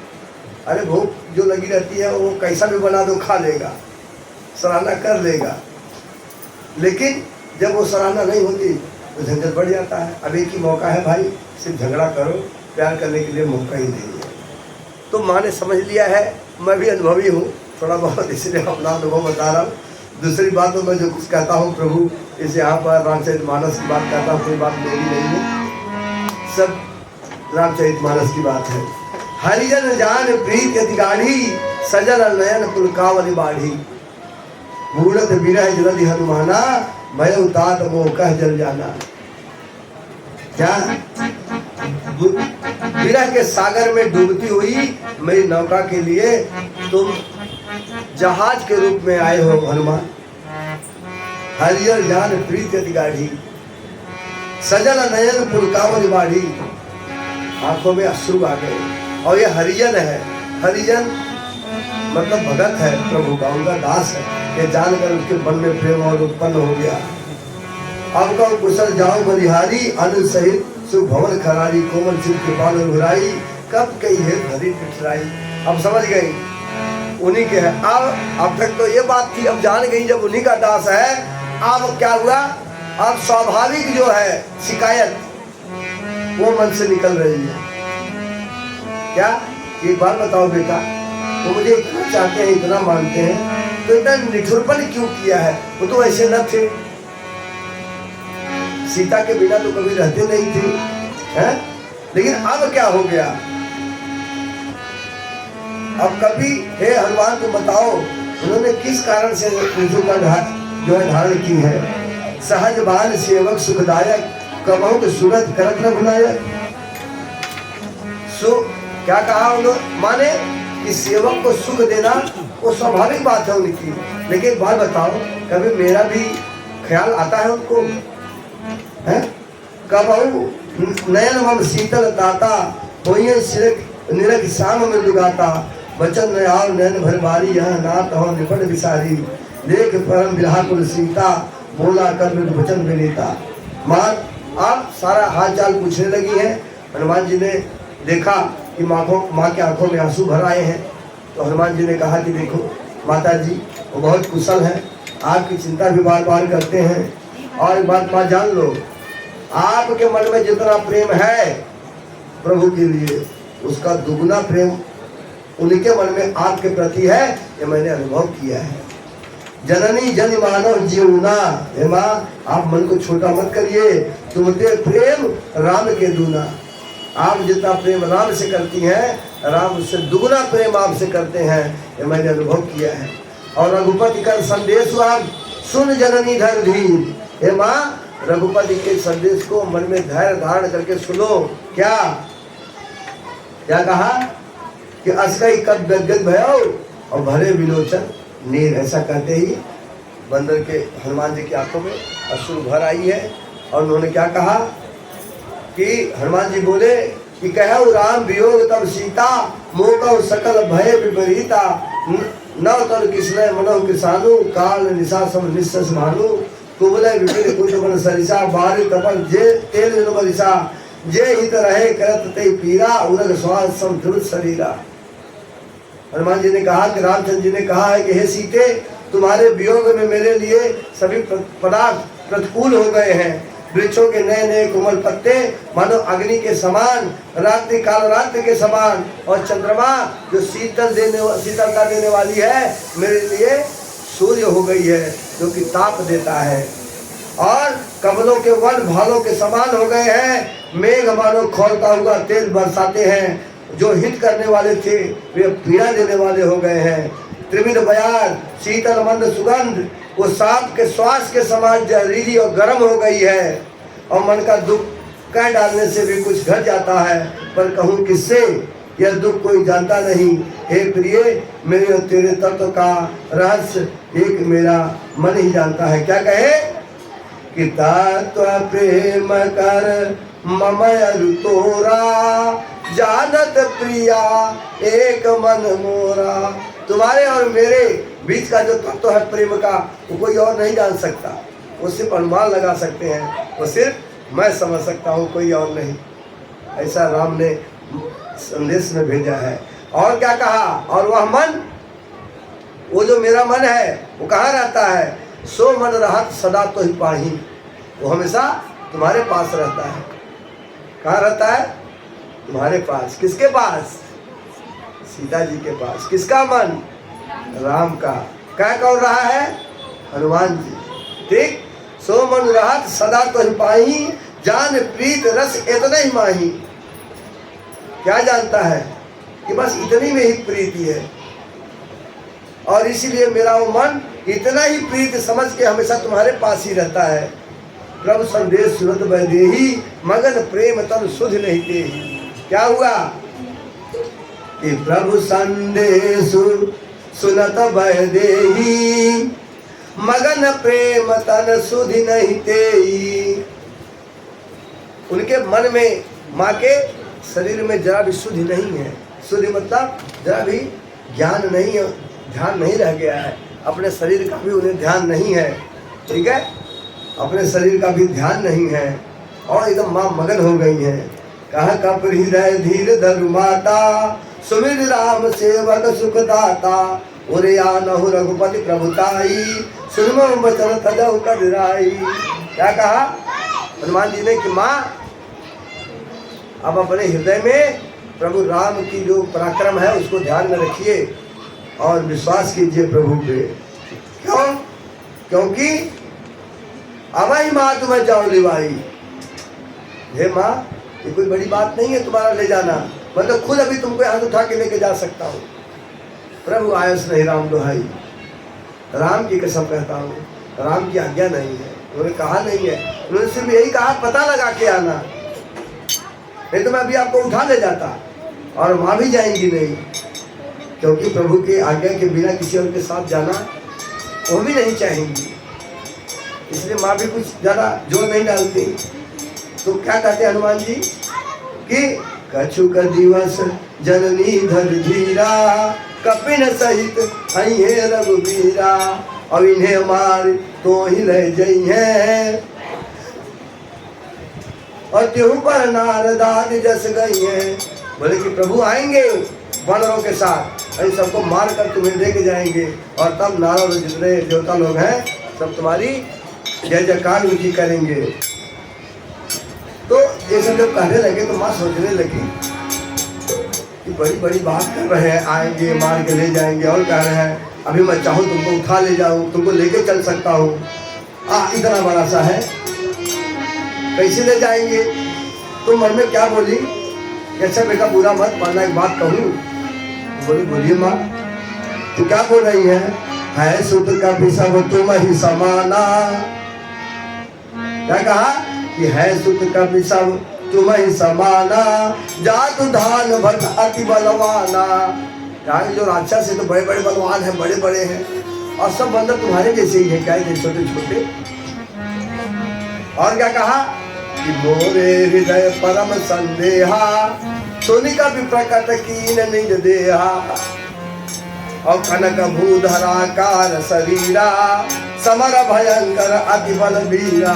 अरे भूख जो लगी रहती है वो कैसा भी बना दो खा लेगा, सराहना कर लेगा। लेकिन जब वो सराहना नहीं होती तो झंझट बढ़ जाता है। अब एक ही मौका है भाई, सिर्फ झगड़ा करो, प्यार करने के लिए मौका ही नहीं है। तो माँ ने समझ लिया है, मैं भी अनुभवी हूँ थोड़ा बहुत, इसलिए अपना अनुभव बता रहा हूँ। दूसरी बात तो मैं जो कुछ कहता हूँ प्रभु इस यहाँ पर रामचरितमानस की बात कहता हूँ, कोई बात मेरी नहीं है, सब रामचरितमानस की बात है। हरिजन जान प्रीत अति गाढ़ी, सजल नयन पुलकावली बाढ़ी। मूढ़त विरह जलधि हनुमाना, भय उतात मोह कह जल जाना। क्या विरह के सागर में डूबती हुई मेरी नौका के लिए तुम जहाज के रूप में आए हो हनुमान। हरियर जान प्रीत अति गाढ़ी, सजल नयन पुलकावली बाढ़ी। आंखों में अश्रु आ गए। और ये हरिजन है, हरिजन मतलब भगत है प्रभु का, उनका दास है। ये जानकर उसके मन में प्रेम और उत्पन्न हो गया। अब कहो कुशल जाओ बलिहारी, अनु सहित सुभवन खरारी, कोमल सिर के बाल घुराई, कब कही है धरी पिछराई। अब समझ गई उन्हीं के है। अब तक तो ये बात थी, अब जान गई जब उन्हीं का दास है। अब क्या हुआ, अब स्वाभाविक जो है शिकायत वो मन से निकल रही है। क्या एक बार बताओ बेटा, वो मुझे इतना चाहते हैं, इतना मानते हैं, तो इतना निठुरपन क्यों किया है? वो तो ऐसे न थे, सीता के बिना तो कभी रहते नहीं थे, हैं? लेकिन अब क्या हो गया? अब कभी हे हनुमान तुम बताओ उन्होंने किस कारण से पूजों का जो है धारण की है। सहज बाल सेवक सुखदायक, कबहु सूरत करत न भुलायक। क्या कहा उन्होंने? माने कि सेवक को सुख देना वो स्वाभाविक बात है उनकी। लेकिन बात बताओ, कभी मेरा भी ख्याल आता है उनको? है कबहु नयन मम शीतल ताता, होइए सिरक निरख शाम में दुगाता। बचन न आओ नयन भर बारी, यह नाथ हो निपट विसारी। देख परम विलाकुल सीता, बोला कर वचन विनीता। माँ आप सारा हाल चाल पूछने लगी हैं। हनुमान जी ने देखा कि माँ के आंखों में आंसू भर आए हैं। तो हनुमान जी ने कहा कि देखो माता जी वो बहुत कुशल है, आपकी चिंता भी बार बार करते हैं। और एक बात माँ जान लो, आपके मन में जितना प्रेम है प्रभु के लिए, उसका दुगुना प्रेम उनके मन में आपके प्रति है। ये मैंने अनुभव किया है। जननी जन मानव जीवना। हे माँ आप मन को छोटा मत करिए, तुमते प्रेम राम के दूना। आप जितना प्रेम राम से करती हैं, राम उससे दुगुना प्रेम आपसे करते हैं, ये मैंने अनुभव किया है। और रघुपति का संदेश आप सुन जननी धर धीर। हे माँ रघुपति के संदेश को मन में धैर्य धारण करके सुनो। क्या क्या कहा कि असकई कद गदगद भयो और भरे विलोचन नीर। ऐसा कहते ही बंदर के हनुमान जी की आंखों में अश्रु भर आई है। और उन्होंने क्या कहा कि हनुमान जी बोले कि कहु राम वियोग तब सीता, मोह सकल भय विपरीता। नव तन किसने मनो किसानु, काल निशा सम निस्सस भानु। कुबले विपिन कुंज मन सरिसा, बारि तपन जे तेल नु बरिसा। जे हित रहे करत ते पीरा, उरग स्वाद सम द्रुत शरीरा। हनुमान जी ने कहा कि रामचंद्र जी ने कहा है कि हे सीते, तुम्हारे वियोग में मेरे लिए सभी पदार्थ प्रतिकूल हो गए हैं। वृक्षों के नए नए कोमल पत्ते मानो अग्नि के समान, रात्रि काल रात्रि के समान, और चंद्रमा जो शीतलता देने वाली है मेरे लिए सूर्य हो गई है, जो कि ताप देता है। और कमलों के वन भालों के समान हो गए हैं। मेघ मानो खौलता हुआ तेज बरसाते हैं, जो हित करने वाले थे वे पीड़ा देने वाले हो गए हैं। त्रिविध बयार शीतल मंद सुगंध, वो सांप के श्वास के समान जहरीली और गर्म हो गई है। और मन का दुख कह डालने से भी कुछ घट जाता है, पर कहूँ किससे, यह दुख कोई जानता नहीं। हे प्रिय, मेरे और तेरे तत्व का रहस्य एक मेरा मन ही जानता है। क्या कहे कि तत्व प्रेम कर ममय तोरा, जानत प्रिया एक मन मोरा। तुम्हारे और मेरे बीच का जो तत्व है प्रेम का, वो कोई और नहीं जान सकता। वो सिर्फ अनुमान लगा सकते हैं, वो सिर्फ मैं समझ सकता हूँ, कोई और नहीं। ऐसा राम ने संदेश में भेजा है। और क्या कहा, और वह मन, वो जो मेरा मन है वो कहाँ रहता है, सो मन रहत सदा तो ही पाही, वो हमेशा तुम्हारे पास रहता है। कहाँ रहता है, तुम्हारे पास। किसके पास, सीता जी के पास। किसका मन, राम का। क्या कह रहा है, हनुमान जी, ठीक। सो मन रहत सदा तो ही पाही, जान प्रीत रस इतना ही माही। क्या जानता है कि बस इतनी में ही प्रीति है, और इसीलिए मेरा वो मन इतना ही प्रीत समझ के हमेशा तुम्हारे पास ही रहता है। प्रभु संदेश सुनत वैदेही, मगन प्रेम तन सुध नहीं तेहि। क्या हुआ कि प्रभु संदेश सुनत वैदेही, मगन प्रेम तन सुध नहीं तेहि। उनके मन में, माँ के शरीर में जरा भी शुद्धि नहीं है। शुद्धि मतलब जरा भी ज्ञान नहीं है, ध्यान नहीं रह गया है। अपने शरीर का भी उन्हें ध्यान नहीं है, ठीक है, अपने शरीर का भी ध्यान नहीं है, और एकदम माँ मगन हो गई हैं। कहाँ कप हृदय धीर धरु माता, सुमिर राम सेवक सुखदाता, उरे आनहु रघुपति प्रभुताई, सुनमो बचन तजहु कबीराई। क्या कहा हनुमान जी ने कि माँ, अब अपने हृदय में प्रभु राम की जो पराक्रम है उसको ध्यान में रखिए और विश्वास कीजिए प्रभु पे। क्यों, क्योंकि अवई माँ तुम्हें जाओ लिवाई। हे माँ, ये कोई बड़ी बात नहीं है तुम्हारा ले जाना, मैं तो खुद अभी तुमको हाथ उठा के लेके जा सकता हूँ। प्रभु आयस नहीं राम दुहाई, राम की कसम कहता हूँ, राम की आज्ञा नहीं है। उन्होंने कहा नहीं है, उन्होंने सिर्फ यही कहा पता लगा के आना, नहीं तो मैं अभी आपको उठा ले जाता। और माँ भी जाएंगी नहीं, क्योंकि प्रभु के आज्ञा के बिना किसी और के साथ जाना वो भी नहीं चाहेंगी, इसलिए माँ भी कुछ ज़्यादा जोर नहीं डालती। तो क्या कहते हैं हनुमान जी कि कछुक दिवस जननी धर धीरा, कपिन सहित अइहे रघुबीरा, अब इन्हें मार तो ही रह जई है, और त्यों पर नारदाद जस गई है। बोले कि प्रभु आएंगे वानरों के साथ, इन सबको मार कर तुम्हें लेके जाएंगे, और तब नारद जितने देवता लोग हैं सब तुम्हारी जय जयकार ऊंची करेंगे। तो ये सब जब कहने लगे तो माँ सोचने लगी कि बड़ी बड़ी बात कर रहे हैं, आएंगे मार के ले जाएंगे, और कह रहे हैं अभी मैं चाहूँ तुमको उठा ले जाऊँ, तुमको लेके चल सकता हूँ, इतना बड़ा सा है, कैसे ले जाएंगे। तो मन में क्या बोली, अच्छा बेटा बुरा मत मानना, एक बात कहूँ। बोली बोलिए माँ। तो क्या बोल रही है सुत का भी सब तुम ही समाना। क्या कहा कि है सुत का भी सब तुम ही समाना, जातु धान भट अति बलवाना। कहा जो राक्षस है तो बड़े बड़े बलवान हैं, बड़े बड़े हैं, और सब बंदर तुम्हारे जैसे ही है, क्या है छोटे छोटे। और क्या कहा कि मोरे हृदय परम संदेहा, सोनी का भी प्रकट कीन निज देहा, और कनक भूधराकार शरीरा, समर भयंकर अति बलबीरा।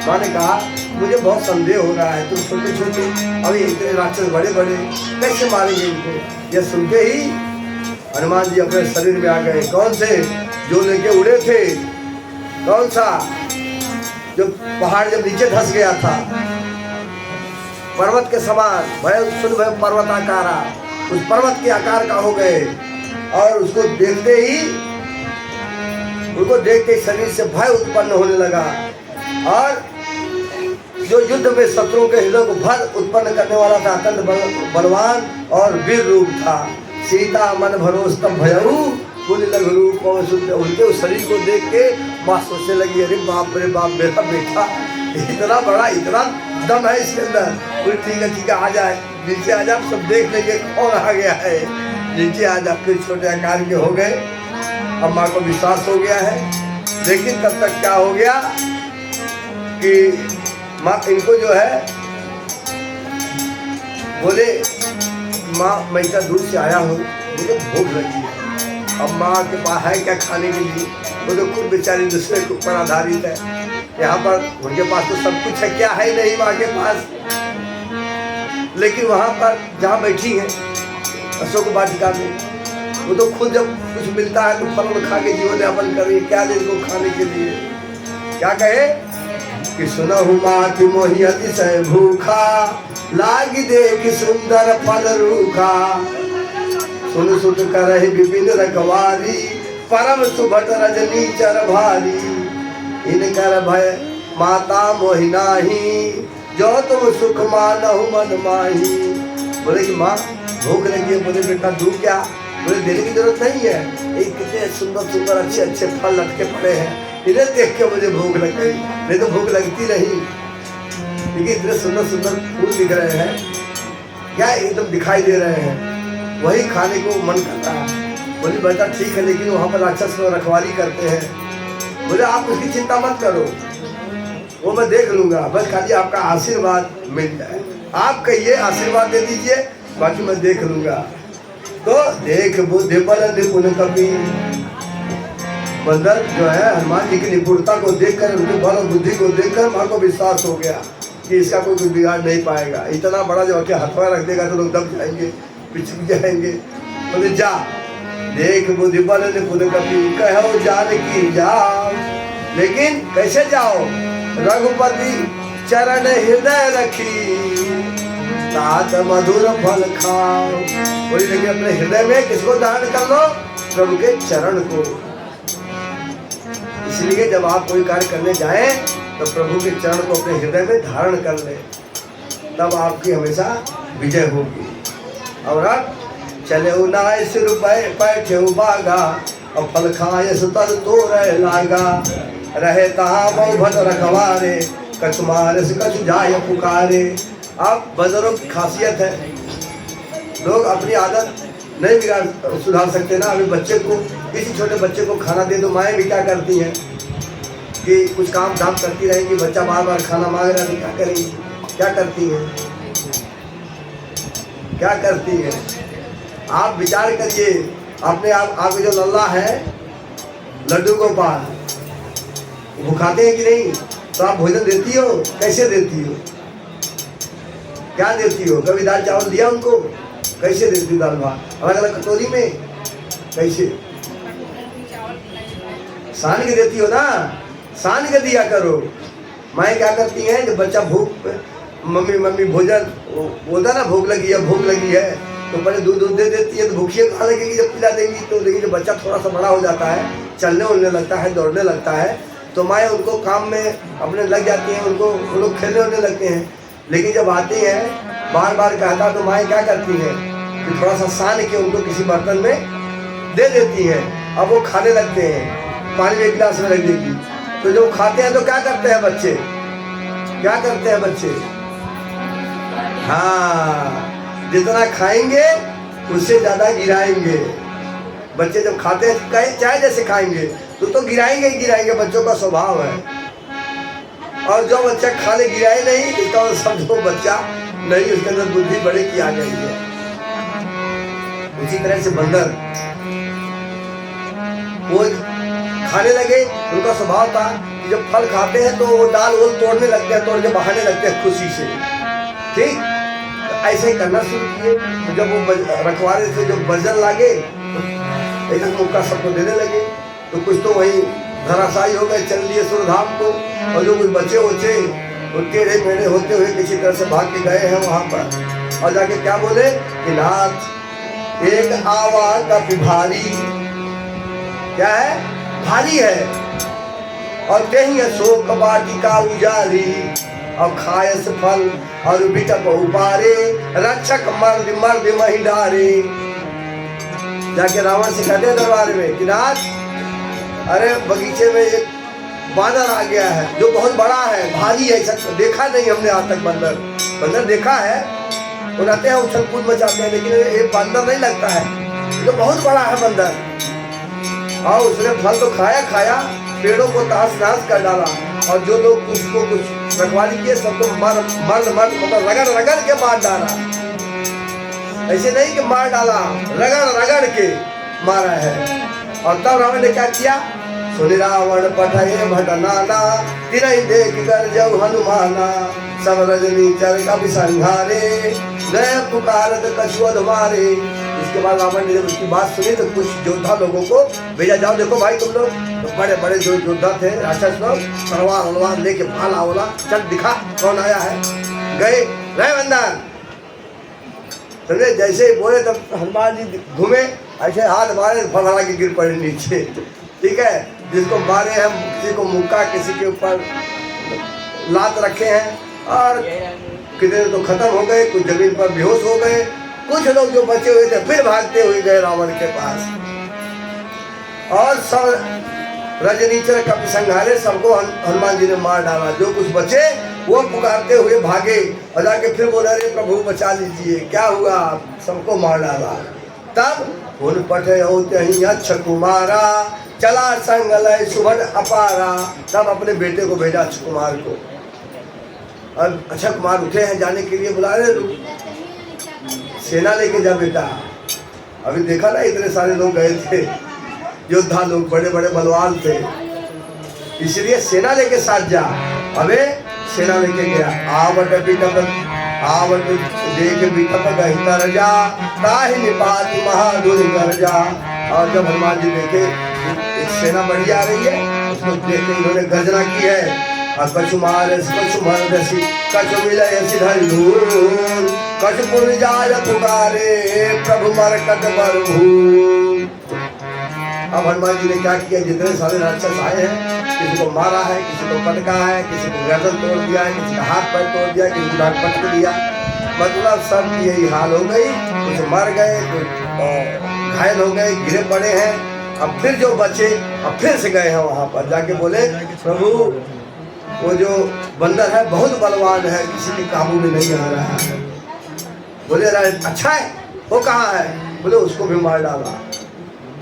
मैंने कहा मुझे बहुत संदेह हो रहा है, तुम छोटे छोटे अभी इतने राक्षस बड़े बड़े कैसे मारेंगे इनको। ये सुनते ही हनुमान जी अपने शरीर में आ गए। कौन से, जो लेके उड़े थे, कौन सा, जो पहाड़ जब नीचे धंस गया था पर्वत के समान, भय सुन भय पर्वताकारा, उस पर्वत के आकार का हो गए। और उसको देखते ही, उनको देखते शरीर से भय उत्पन्न होने लगा, और जो युद्ध में शत्रुओं के हृदय को भय उत्पन्न करने वाला था, अत्यंत बलवान और वीर रूप था। सीता मन भरोस तब भयऊ कुल लघु रूप, और उनके उस शरीर को देख के माँ सोचने लगी, अरे बाप रे बाप, मेरा बेटा इतना बड़ा, इतना दम है इसके अंदर। बोले ठीक है आ जाए, नीचे आ जा, सब देख लेंगे कौन आ गया है, नीचे आ जा। फिर छोटे आकार के हो गए। अब माँ को विश्वास हो गया है, लेकिन तब तक क्या हो गया कि माँ इनको जो है बोले, माँ मैं इतना दूर से आया हूँ, मुझे भूख लगी है, अब माँ के पास है क्या खाने के लिए, वो तो खुद बेचारी दूसरे के ऊपर आधारित है। यहाँ पर उनके पास तो सब कुछ है, क्या है नहीं माँ के पास। लेकिन वहाँ पर जहाँ बैठी है अशोक वाटिका में, वो तो खुद जब कुछ मिलता है तो फल खा के जीवन यापन करिए, क्या दे इनको खाने के लिए। क्या कहे कि सुनहु माँ की मोहि अतिशय भूखा, लागी देख सुंदर फल रूखा। सुन सुत करहि विपिन रखवारी, परम सुभट रजनी चर भारी। इनकर भय माता मोहि नाही, जो तुम सुख मानहु मन माही। बोले कि माँ भूख लगी है। बोले बेटा दूँ क्या? बोले देने की जरूरत नहीं है, ये कितने सुंदर सुंदर अच्छे अच्छे फल लटके पड़े हैं, इन्हें देख के मुझे भूख लग गई, नहीं तो भूख लगती नहीं। देखिए इतने सुंदर सुंदर फूल दिख रहे हैं, क्या एकदम दिखाई दे रहे हैं, वही खाने को मन करता है। बोले बेटा ठीक है, लेकिन वहाँ पर राक्षस रखवाली करते हैं। बोले आप उसकी चिंता मत करो, वो मैं देख लूंगा, बस खाली आपका आशीर्वाद मिल जाए। आप कहिए आशीर्वाद दे दीजिए, बाकी मैं देख लूंगा। तो देख बुद्धि बल निपुण कपि, बंदर जो है हनुमान जी की निपुणता को देखकर, उनके बल और बुद्धि को देखकर माँ को विश्वास हो गया कि इसका कोई कुछ बिगाड़ नहीं पाएगा। इतना बड़ा जो के हथवा रख देगा तो लोग दब जाएंगे, पिछड़ जाएंगे। बोले जा देख बुद्धि बल निपुण कपि, कहो जानकी जाओ। लेकिन कैसे जाओ? रघुपति चरण हृदय रखी, तात मधुर फल खाओ। बोली लेकिन अपने हृदय में किसको धारण कर लो? प्रभु के चरण को। इसलिए जब आप कोई कार्य करने जाएं तो प्रभु के चरण को अपने हृदय में धारण कर ले, तब आपकी हमेशा विजय होगी। और अब चले उनाय सिर बैठे बागा, और फल खाए सुतर तो रह लागा। रहे तहाँ बहु भट रखवारे, कछ मारे से कछ जाय पुकारे। अब बंदरों की खासियत है, लोग अपनी आदत नहीं बिगाड़ सुधार सकते ना। अभी बच्चे को, किसी छोटे बच्चे को खाना दे दो, माएँ भी क्या करती हैं कि कुछ काम धाम करती रहेंगी, बच्चा बार बार खाना मांग रहा है तो क्या करेंगी? क्या करती हैं? क्या करती हैं? आप विचार करिए, अपने आपके जो लल्ला है लड्डू गोपाल, वो खाते हैं कि नहीं? तो आप भोजन देती हो? कैसे देती हो? क्या देती हो? कभी दाल चावल दिया उनको? कैसे देती? दाल भात अलग अलग कटोरी में? कैसे सान के देती हो ना? सान के दिया करो। माएँ क्या करती हैं, जब बच्चा भूख, मम्मी मम्मी भोजन बोलता ना, भूख लगी है भूख लगी है, तो पहले दूध दे देती है, तो भूखिए कहाँ लगेगी जब पिला देंगी तो। लेकिन जब बच्चा थोड़ा सा बड़ा हो जाता है, चलने उलने लगता है, दौड़ने लगता है, तो माएँ उनको काम में अपने लग जाती हैं, उनको वो लोग खेलने उलने लगते हैं। लेकिन जब आती हैं बार बार कहता तो माएँ क्या करती हैं कि थोड़ा सा सान के उनको किसी बर्तन में दे देती हैं। अब वो खाने लगते हैं, पानी में एक गिलास में रख देगी, तो जब खाते हैं तो क्या करते हैं बच्चे? क्या करते हैं बच्चे? हाँ, जितना खाएंगे उससे ज़्यादा गिराएंगे। बच्चे जब खाते हैं चाहे जैसे खाएंगे तो गिराएंगे ही गिराएंगे, बच्चों का स्वभाव है। और जो बच्चा खा ले गिराए नहीं, तो समझो बच्चा नहीं, उसके अंदर बुद्धि बड़े की आ गई है। उसी तरह से बंदर वो खाने लगे, उनका स्वभाव था कि जब फल खाते हैं तो वो डाल वो तोड़ने लगते हैं, तोड़ के बहाने लगते हैं खुशी से। ठीक, तो ऐसे ही करना शुरू किए। तो जब वो रखवारे से जो बर्जन लागे तो एक मुक्का सबको देने लगे, तो कुछ तो वही धराशायी हो गए, चल लिए सुरधाम को। और जो कुछ बचे होते वो टेढ़े मेढ़े होते हुए किसी तरह से भाग के गए हैं वहाँ पर। और जाके क्या बोले कि नाथ एक आवा का भारी, क्या है? भारी है। और कहीं अशोक वाटिका उजारी, और खायस फल और बिटप उपारे, रक्षक मर्द मर्द मही डारे। जाके रावण से कहते हैं दरबार में कि नाथ अरे बगीचे में एक बानर आ गया है जो बहुत बड़ा है, भारी है, ऐसा देखा नहीं हमने आज तक। बंदर देखा है, वो रहते हैं उछल कूद मचाते हैं, लेकिन ये बंदर नहीं लगता है, जो तो बहुत बड़ा है बंदर। और उसने फल तो खाया, पेड़ों को तहस नहस कर डाला। और जो लोग उसको कुछ रखवाली किए सबको मतलब रगड़ के मार डाला। ऐसे नहीं कि मार डाला, रगड़ के मारा है। और तब रावण ने क्या किया, सुनि रावण पठये भट नाना, तिरहि देख गरजऊ हनुमाना, सब रजनीचर कपि संहारे, गए पुकारत कछुअध मारे। इसके बाद रावण ने जब उसकी बात सुनी तो कुछ योद्धा लोगों को भेजा, जाओ देखो भाई तुम लोग, तो बड़े बड़े जो योद्धा थे राक्षस लोग, तलवार लेके भाला वाला, चल दिखा कौन आया है। गए रहे बंदर, समझे, जैसे ही बोले तब हनुमान जी घूमे, ऐसे हाथ मारे फड़फड़ा के गिर पड़े नीचे। ठीक है, जिसको मारे हैं, किसी को मुक्का, किसी के ऊपर लात रखे हैं, और कितने तो खत्म हो गए, कुछ जमीन पर बेहोश हो गए, कुछ लोग जो बचे हुए थे फिर भागते हुए गए रावण के पास, और सब रजनीचर कपि संहारे, सबको हनुमान जी ने मार डाला। जो कुछ बचे वो पुकारते हुए भागे और जाके फिर बोला, अरे प्रभु बचा लीजिए, क्या हुआ, सबको मार डाला। तब उन पठयहि अक्ष कुमारा, चला संग लय सुभट अपारा। तब अपने बेटे को भेजा अक्ष कुमार को, और अक्षय कुमार उठे हैं जाने के लिए, बुला रहे सेना लेके जा बेटा। अभी देखा ना इतने सारे लोग गए थे, योद्धा लोग, बड़े बड़े बलवान थे, इसलिए सेना लेके साथ जा। अबे सेना लेके गया, आवट बिटप देख बिटप गही तरजा, ताहि निपात महाधुनि गरजा। और जब हनुमान जी देखे एक सेना बढ़ी आ रही है, उसको देख के इन्होंने गर्जना की है, कछु मारस कछु मरदसी, कछु मिलयसि धरि धूल, कछु पुनि जाय पुकारे, प्रभु मरकत बरभूल। अब हनुमान जी ने क्या किया, जितने सारे राक्षस आए हैं, किसी को मारा है, किसी को पटका है, किसी को गर्दन तोड़ दिया है, किसी का हाथ पैर तोड़ दिया, किसी को डांट पटक दिया, मतलब सब यही हाल हो गई। कुछ मर गए, कुछ घायल हो गए, गिरे पड़े हैं। अब फिर जो बचे, अब फिर से गए हैं वहाँ पर, जाके बोले, प्रभु वो जो बंदर है बहुत बलवान है, किसी के काबू में नहीं आ रहा है। बोले अच्छा है, वो कहाँ है, बोले उसको भी मार डाला।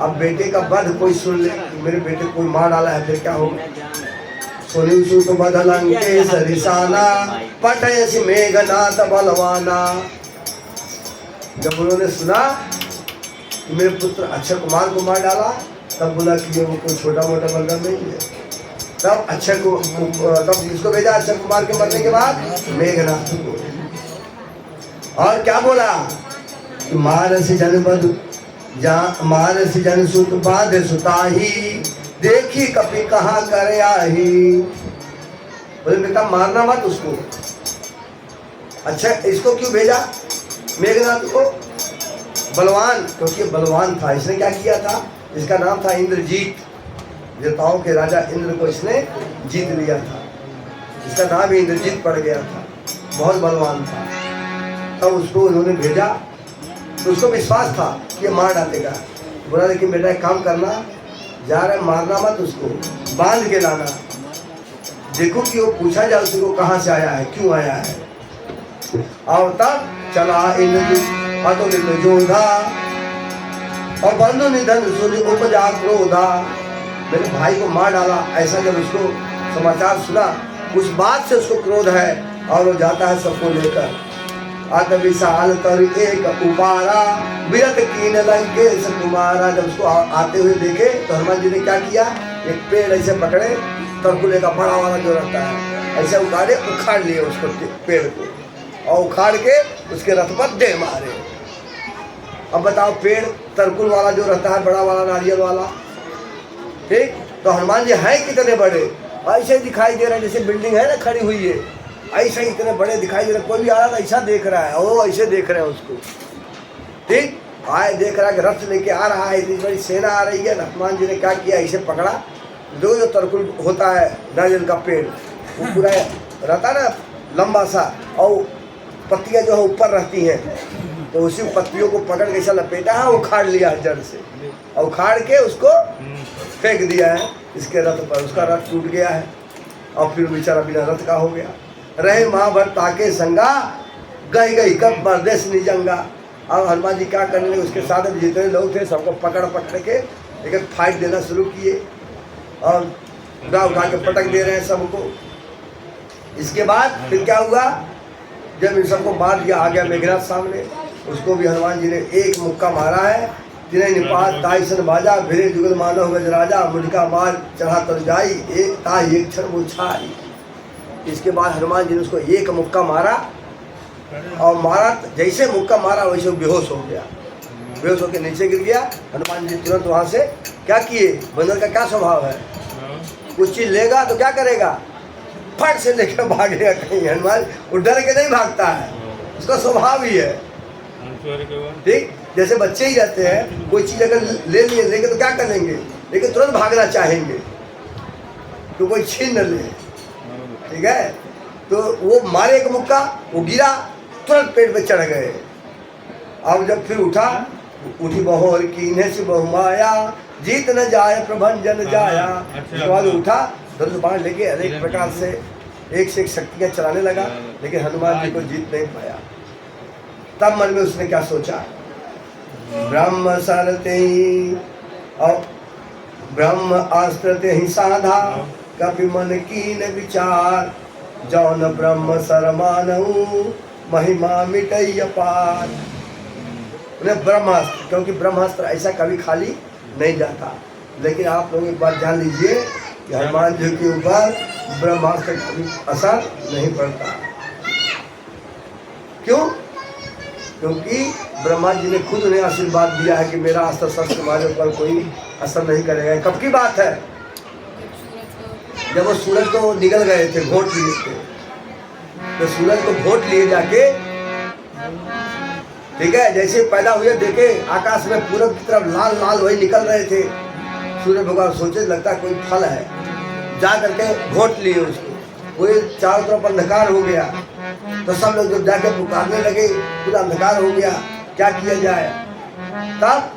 अब बेटे का वध कोई सुन ले, मेरे बेटे को मार डाला है, फिर क्या होगा। सुनि सुत बध लंकेश रिसाना, पठयसि मेघनाथ बलवाना। जब उन्होंने सुना कि मेरे पुत्र अक्षय कुमार को मार डाला, तब बोला कि ये वो कोई छोटा मोटा बंदर नहीं है। तब अक्षय को, तब किसको भेजा अक्षय कुमार के मरने के बाद, मेघनाथ को। और क्या बोला, मारसि जन बध मारसि जन सुत बाध सुताही, देखी कपि कहाँ करे आही। बोले बेटा मारना मत उसको। अच्छा, इसको क्यों भेजा मेघनाथ को, बलवान, क्योंकि बलवान था। इसने क्या किया था, इसका नाम था इंद्रजीत, देवताओं के राजा इंद्र को इसने जीत लिया था, इसका नाम ही इंद्रजीत पड़ गया था, बहुत बलवान था। तब उसको उन्होंने भेजा, तो उसको विश्वास था कि ये मार डालेगा। बोला लेकिन बेटा एक काम करना, जा रहे मारना मत उसको, बांध के लाना, देखो कि वो पूछा जाए उसको कहाँ से आया है, क्यों आया है। और तब चला इंद्रजीत अतुलित जोधा, और बंधु निधन सूर्य उपजा क्रोधा। मेरे भाई को मार डाला, ऐसा जब उसको समाचार सुना, उस बात से उसको क्रोध है, और वो जाता है सबको लेकर। अत विशाल तर एक उपारा, विरत कीन लंकेश कुमारा। जब उसको आते हुए देखे तो हनुमान जी ने क्या किया, एक पेड़ ऐसे पकड़े, तरकुले का बड़ा वाला जो रहता है, ऐसे उखाड़े, उखाड़ लिए उसको पेड़ को, और उखाड़ के उसके रथ पर दे मारे। अब बताओ, पेड़ तरकुल वाला जो रहता है, बड़ा वाला नारियल वाला, ठीक, तो हनुमान जी हैं कितने बड़े, ऐसे दिखाई दे रहे हैं जैसे बिल्डिंग है ना खड़ी हुई है, ऐसे इतने बड़े दिखाई दे रहे। कोई भी आ रहा है ऐसा देख रहा है, वो ऐसे देख रहे हैं उसको, ठीक, आए देख रहा है कि रथ लेके आ रहा है, इतनी बड़ी सेना आ रही है। हनुमान जी ने क्या किया, ऐसे पकड़ा, जो तरकुल होता है नारियल का पेड़, वो पूरा रहता ना लंबा सा, और पत्तियां जो है ऊपर रहती हैं, तो उसी पत्तियों को पकड़ के ऐसा लपेटा है, उखाड़ लिया जड़ से, और उखाड़ के उसको फेंक दिया है इसके रथ पर। उसका रथ टूट गया है, और फिर बेचारा बिना रथ का हो गया। रहे माँ भर ताके संगा, गई कब परदेश निजंगा। अब हनुमान जी क्या करने लगे, उसके साथ जितने लोग थे सबको पकड़ के एक फाइट देना शुरू किए, और उठा के पटक दे रहे हैं सबको। इसके बाद फिर क्या हुआ, जब इन सबको मार दिया, आ गया मेघनाथ सामने, उसको भी हनुमान जी ने एक मुक्का मारा है, तिने निपात ताई सन बाजा, भिरे जुगल मानव गज राजा, मुझका मार चढ़ा तर जाई, एक ताई एक क्षण मुरझाई। इसके बाद हनुमान जी ने उसको एक मुक्का मारा, और मारा जैसे मुक्का मारा वैसे वो बेहोश हो गया। बेहोश होकर नीचे गिर गया। हनुमान जी तुरंत वहाँ से क्या किए, बंदर का क्या स्वभाव है, कुछ चीज लेगा तो क्या करेगा, फट से लेकर भागेगा कहीं। हनुमान वो डर के नहीं भागता है, उसका स्वभाव ही है। ठीक, जैसे बच्चे ही रहते हैं, कोई चीज अगर ले लिए लेके तो क्या करेंगे, लेकिन तुरंत भागना चाहेंगे तो कोई छीन न ले। ठीक है, तो वो मारे एक मुक्का, वो गिरा, तुरंत पेट पे चढ़ गए। अब जब फिर उठा, उठी बहोर कीन्हे से बहुमाया, जीत न जाए प्रभंजन जाया। उसके बाद उठा, धनुष बाण लेके अनेक प्रकार से एक से एक शक्तियाँ चलाने लगा, लेकिन हनुमान जी को जीत नहीं पाया। तब मन में उसने क्या सोचा, ब्रह्म सरते ही और ब्रह्म अस्त्रते ही साधा, कपि मन कीन विचार, जौन ब्रह्म सरमानऊ, महिमा मिटई अपार। उन्हें ब्रह्मास्त्र, क्योंकि ब्रह्मास्त्र ऐसा कभी खाली नहीं जाता। लेकिन आप लोग एक बात जान लीजिए कि हनुमान जी के ऊपर ब्रह्मास्त्र कभी असर नहीं पड़ता। क्यों? क्योंकि ब्रह्मा जी ने खुद उन्हें आशीर्वाद दिया है कि मेरा अस्त्र शस्त्र तुम्हारे ऊपर कोई असर नहीं करेगा। कब की बात है, जब वो सूरज को निकल गए थे, घोट लिए थे, तो सूरज को घोट लिए जाके, ठीक है, जैसे पैदा हुए देखे आकाश में पूरब की तरफ लाल लाल वही निकल रहे थे। सूर्य भगवान सोचे लगता कोई फल है, जा करके घोट लिए उसको, पूरे चारों तरफ अंधकार हो गया। तो सब लोग जब जाके पुकारने लगे, पूरा अंधकार हो गया, क्या किया जाए। तब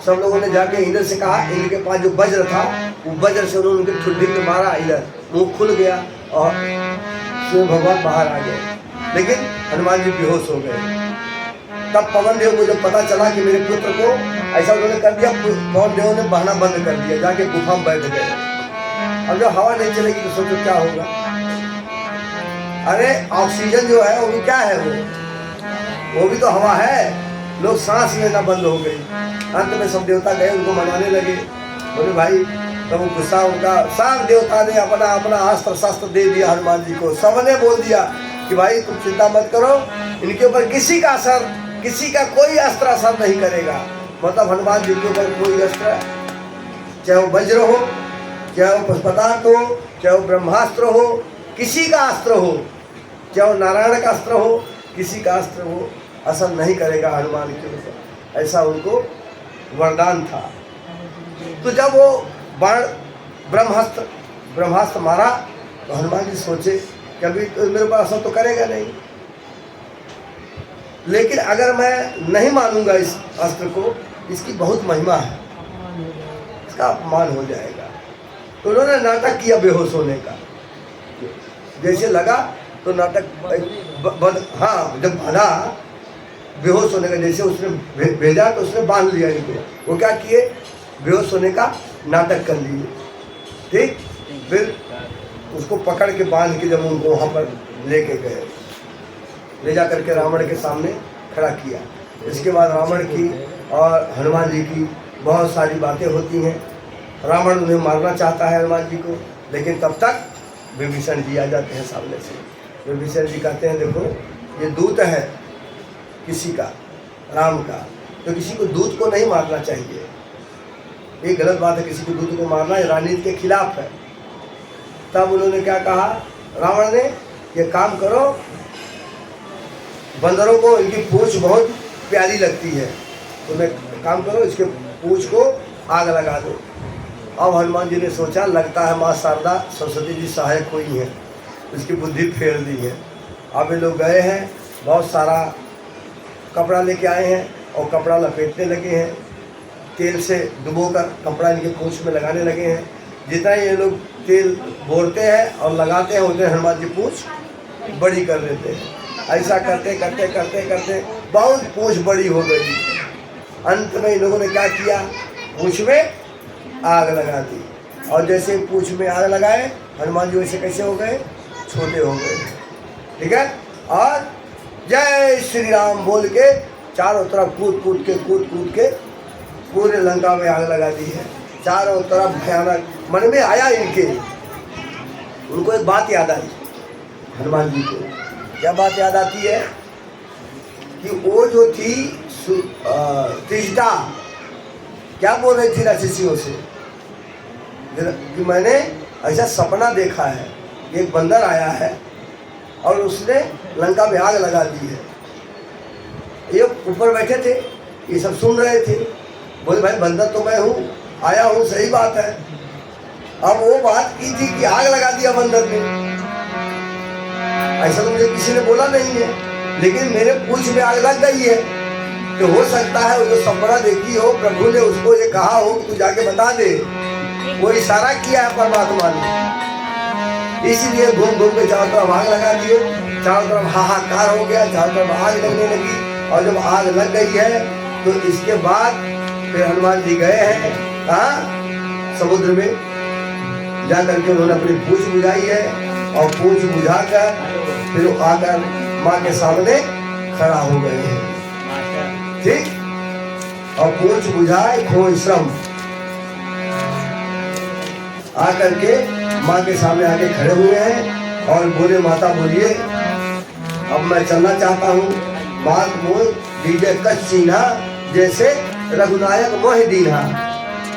सब लोगों ने जाके इंद्र से कहा, इनके पास जो वज्र था, वो वज्र से उन्होंने उनके ठुड्डी में मारा, इधर मुंह खुल गया और सूर्य भगवान बाहर आ गए। लेकिन हनुमान जी बेहोश हो गए। तब पवन देव को जब पता चला कि मेरे पुत्र को ऐसा उन्होंने कर दिया, पवन देव ने बहना बंद कर दिया, जाके गुफा में बैठ गए। अब जब हवा नहीं चलेगी तो सोचो क्या होगा। अरे ऑक्सीजन जो है वो क्या है, वो भी तो हवा है। लोग सांस लेना बंद हो गई। अंत में सब देवता गए, उनको मनाने लगे, बोले भाई तो वो गुस्सा उनका, सब देवता ने अपना अपना अस्त्र शस्त्र दे दिया हनुमान जी को। सबने बोल दिया कि भाई तुम चिंता मत करो, इनके ऊपर किसी का असर, किसी का कोई अस्त्र असर नहीं करेगा। मतलब हनुमान जी के ऊपर कोई अस्त्र, चाहे वो वज्र हो, चाहे वो पुष्पदार्थ हो, चाहे वो ब्रह्मास्त्र हो, किसी का अस्त्र हो, चाहे वो नारायण का अस्त्र हो, किसी का अस्त्र हो, असर नहीं करेगा हनुमान के ऊपर। ऐसा उनको वरदान था। तो जब वो बाण ब्रह्मास्त्र मारा तो हनुमान जी सोचे कि अभी तो मेरे ऊपर असर तो करेगा नहीं, लेकिन अगर मैं नहीं मानूंगा इस अस्त्र को, इसकी बहुत महिमा है, इसका अपमान हो जाएगा। तो उन्होंने नाटक किया बेहोश होने का। जैसे लगा तो नाटक हाँ, जब बांधा बेहोश होने का, जैसे उसने भेजा तो उसने बांध लिया इनको। वो क्या किए, बेहोश होने का नाटक कर लिए। ठीक, फिर उसको पकड़ के बांध के जब उनको वहाँ पर लेके गए, ले जा करके रावण के सामने खड़ा किया। इसके बाद रावण की और हनुमान जी की बहुत सारी बातें होती हैं। रावण उन्हें मारना चाहता है हनुमान जी को, लेकिन तब तक विभीषण जी आ जाते हैं सामने से। विभीषण जी कहते हैं देखो ये दूत है किसी का, राम का, तो किसी को दूत को नहीं मारना चाहिए, ये गलत बात है। किसी को दूत को मारना ये राजनीति के खिलाफ है। तब उन्होंने क्या कहा, रावण ने, ये काम करो, बंदरों को इनकी पूंछ बहुत प्यारी लगती है, तो मैं काम करो इसके पूंछ को आग लगा दो। अब हनुमान जी ने सोचा लगता है माँ शारदा सरस्वती जी सहायक हुई हैं, इसकी बुद्धि फेर दी है। अब ये लोग गए हैं, बहुत सारा कपड़ा लेके आए हैं और कपड़ा लपेटने लगे हैं, तेल से डुबोकर कपड़ा इनके पूंछ में लगाने लगे हैं। जितना ये लोग तेल बोरते हैं और लगाते हैं उतने हनुमान जी पूंछ बड़ी कर लेते हैं। ऐसा करते करते करते करते बहुत पूंछ बड़ी हो गई। अंत में इन लोगों ने क्या किया, पूंछ में आग लगा दी। और जैसे पूंछ में आग लगाए हनुमान जी वैसे कैसे हो गए, छोटे हो गए। ठीक है, और जय श्री राम बोल के चारों तरफ कूद कूद के पूरे लंका में आग लगा दी है। चारों तरफ भयानक। मन में आया इनके, उनको एक बात याद आई हनुमान जी को। क्या बात याद आती है कि वो जो थी त्रिजटा क्या बोल रही थी राक्षसियों से कि मैंने ऐसा सपना देखा है, एक बंदर आया है और उसने लंका में आग लगा दी है। ये ऊपर बैठे थे, ये सब सुन रहे थे। बोले भाई बंदर तो मैं हूँ, आया हूँ, सही बात है। अब वो बात की थी कि आग लगा दिया बंदर ने, ऐसा तो मुझे किसी ने बोला नहीं है, लेकिन मेरे पूंछ में आग लग गई है। तो हो सकता है वो जो सपना देखी हो, प्रभु ने उसको ये कहा हो कि तू जाके बता दे। वो इशारा किया है परमात्मा ने, इसलिए घूम घूम के चारों तरफ आग लगा दिए। चारों तरफ हाहाकार हो गया, चारों तरफ आग लगने लगी। और जब आग लग गई है तो इसके बाद फिर हनुमान जी गए हैं कहाँ, समुद्र में जा करके उन्होंने अपनी पूंछ बुझाई है और पूंछ बुझाकर फिर वो आकर माँ के सामने खड़ा हो गए हैं। ठीक, और पूंछ बुझाए खोए श्रम आकर के माँ के सामने आके खड़े हुए हैं और बोले माता बोलिए अब मैं चलना चाहता हूँ। मात मोह दीजे कच्छ चीन्हा जैसे रघुनायक मोह दीन्हा।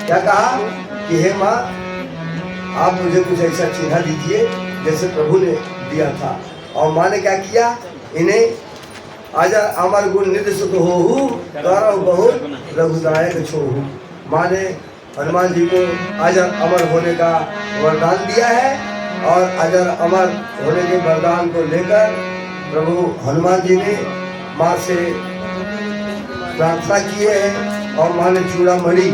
क्या कहा कि हे माँ आप मुझे कुछ ऐसा चिन्हा दीजिए जैसे प्रभु ने दिया था। और माँ ने क्या किया, इन्हें आजा अमर गुण निधि सुत होहु गौरव बहुत रघुनायक छोहु। माँ ने हनुमान जी को अजर अमर होने का वरदान दिया है और अजर अमर होने के वरदान को लेकर प्रभु हनुमान जी ने माँ से प्रार्थना किए हैं। और माँ ने चूड़ामणि,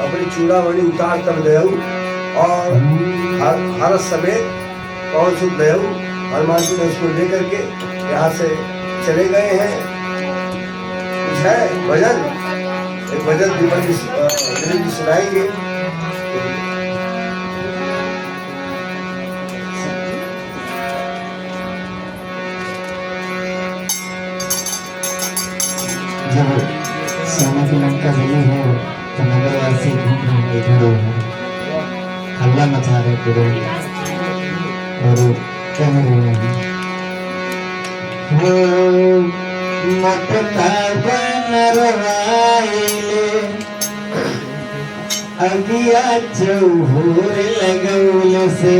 अपनी चूड़ामणि उतार कर दे और हर समय कौन सुख दे हनुमान जी ने उसको लेकर के यहाँ से चले गए हैं। कुछ है भजन, एक भजन दीपक जी सुनाएंगे। जब सोने की लंका जली है तो नगरवासी घूम रहे हैं इधर उधर, हल्ला मचा रहे पूरे और कह रहे हैं वो मकता बनरवाइले अगिया चौहूर लगौल से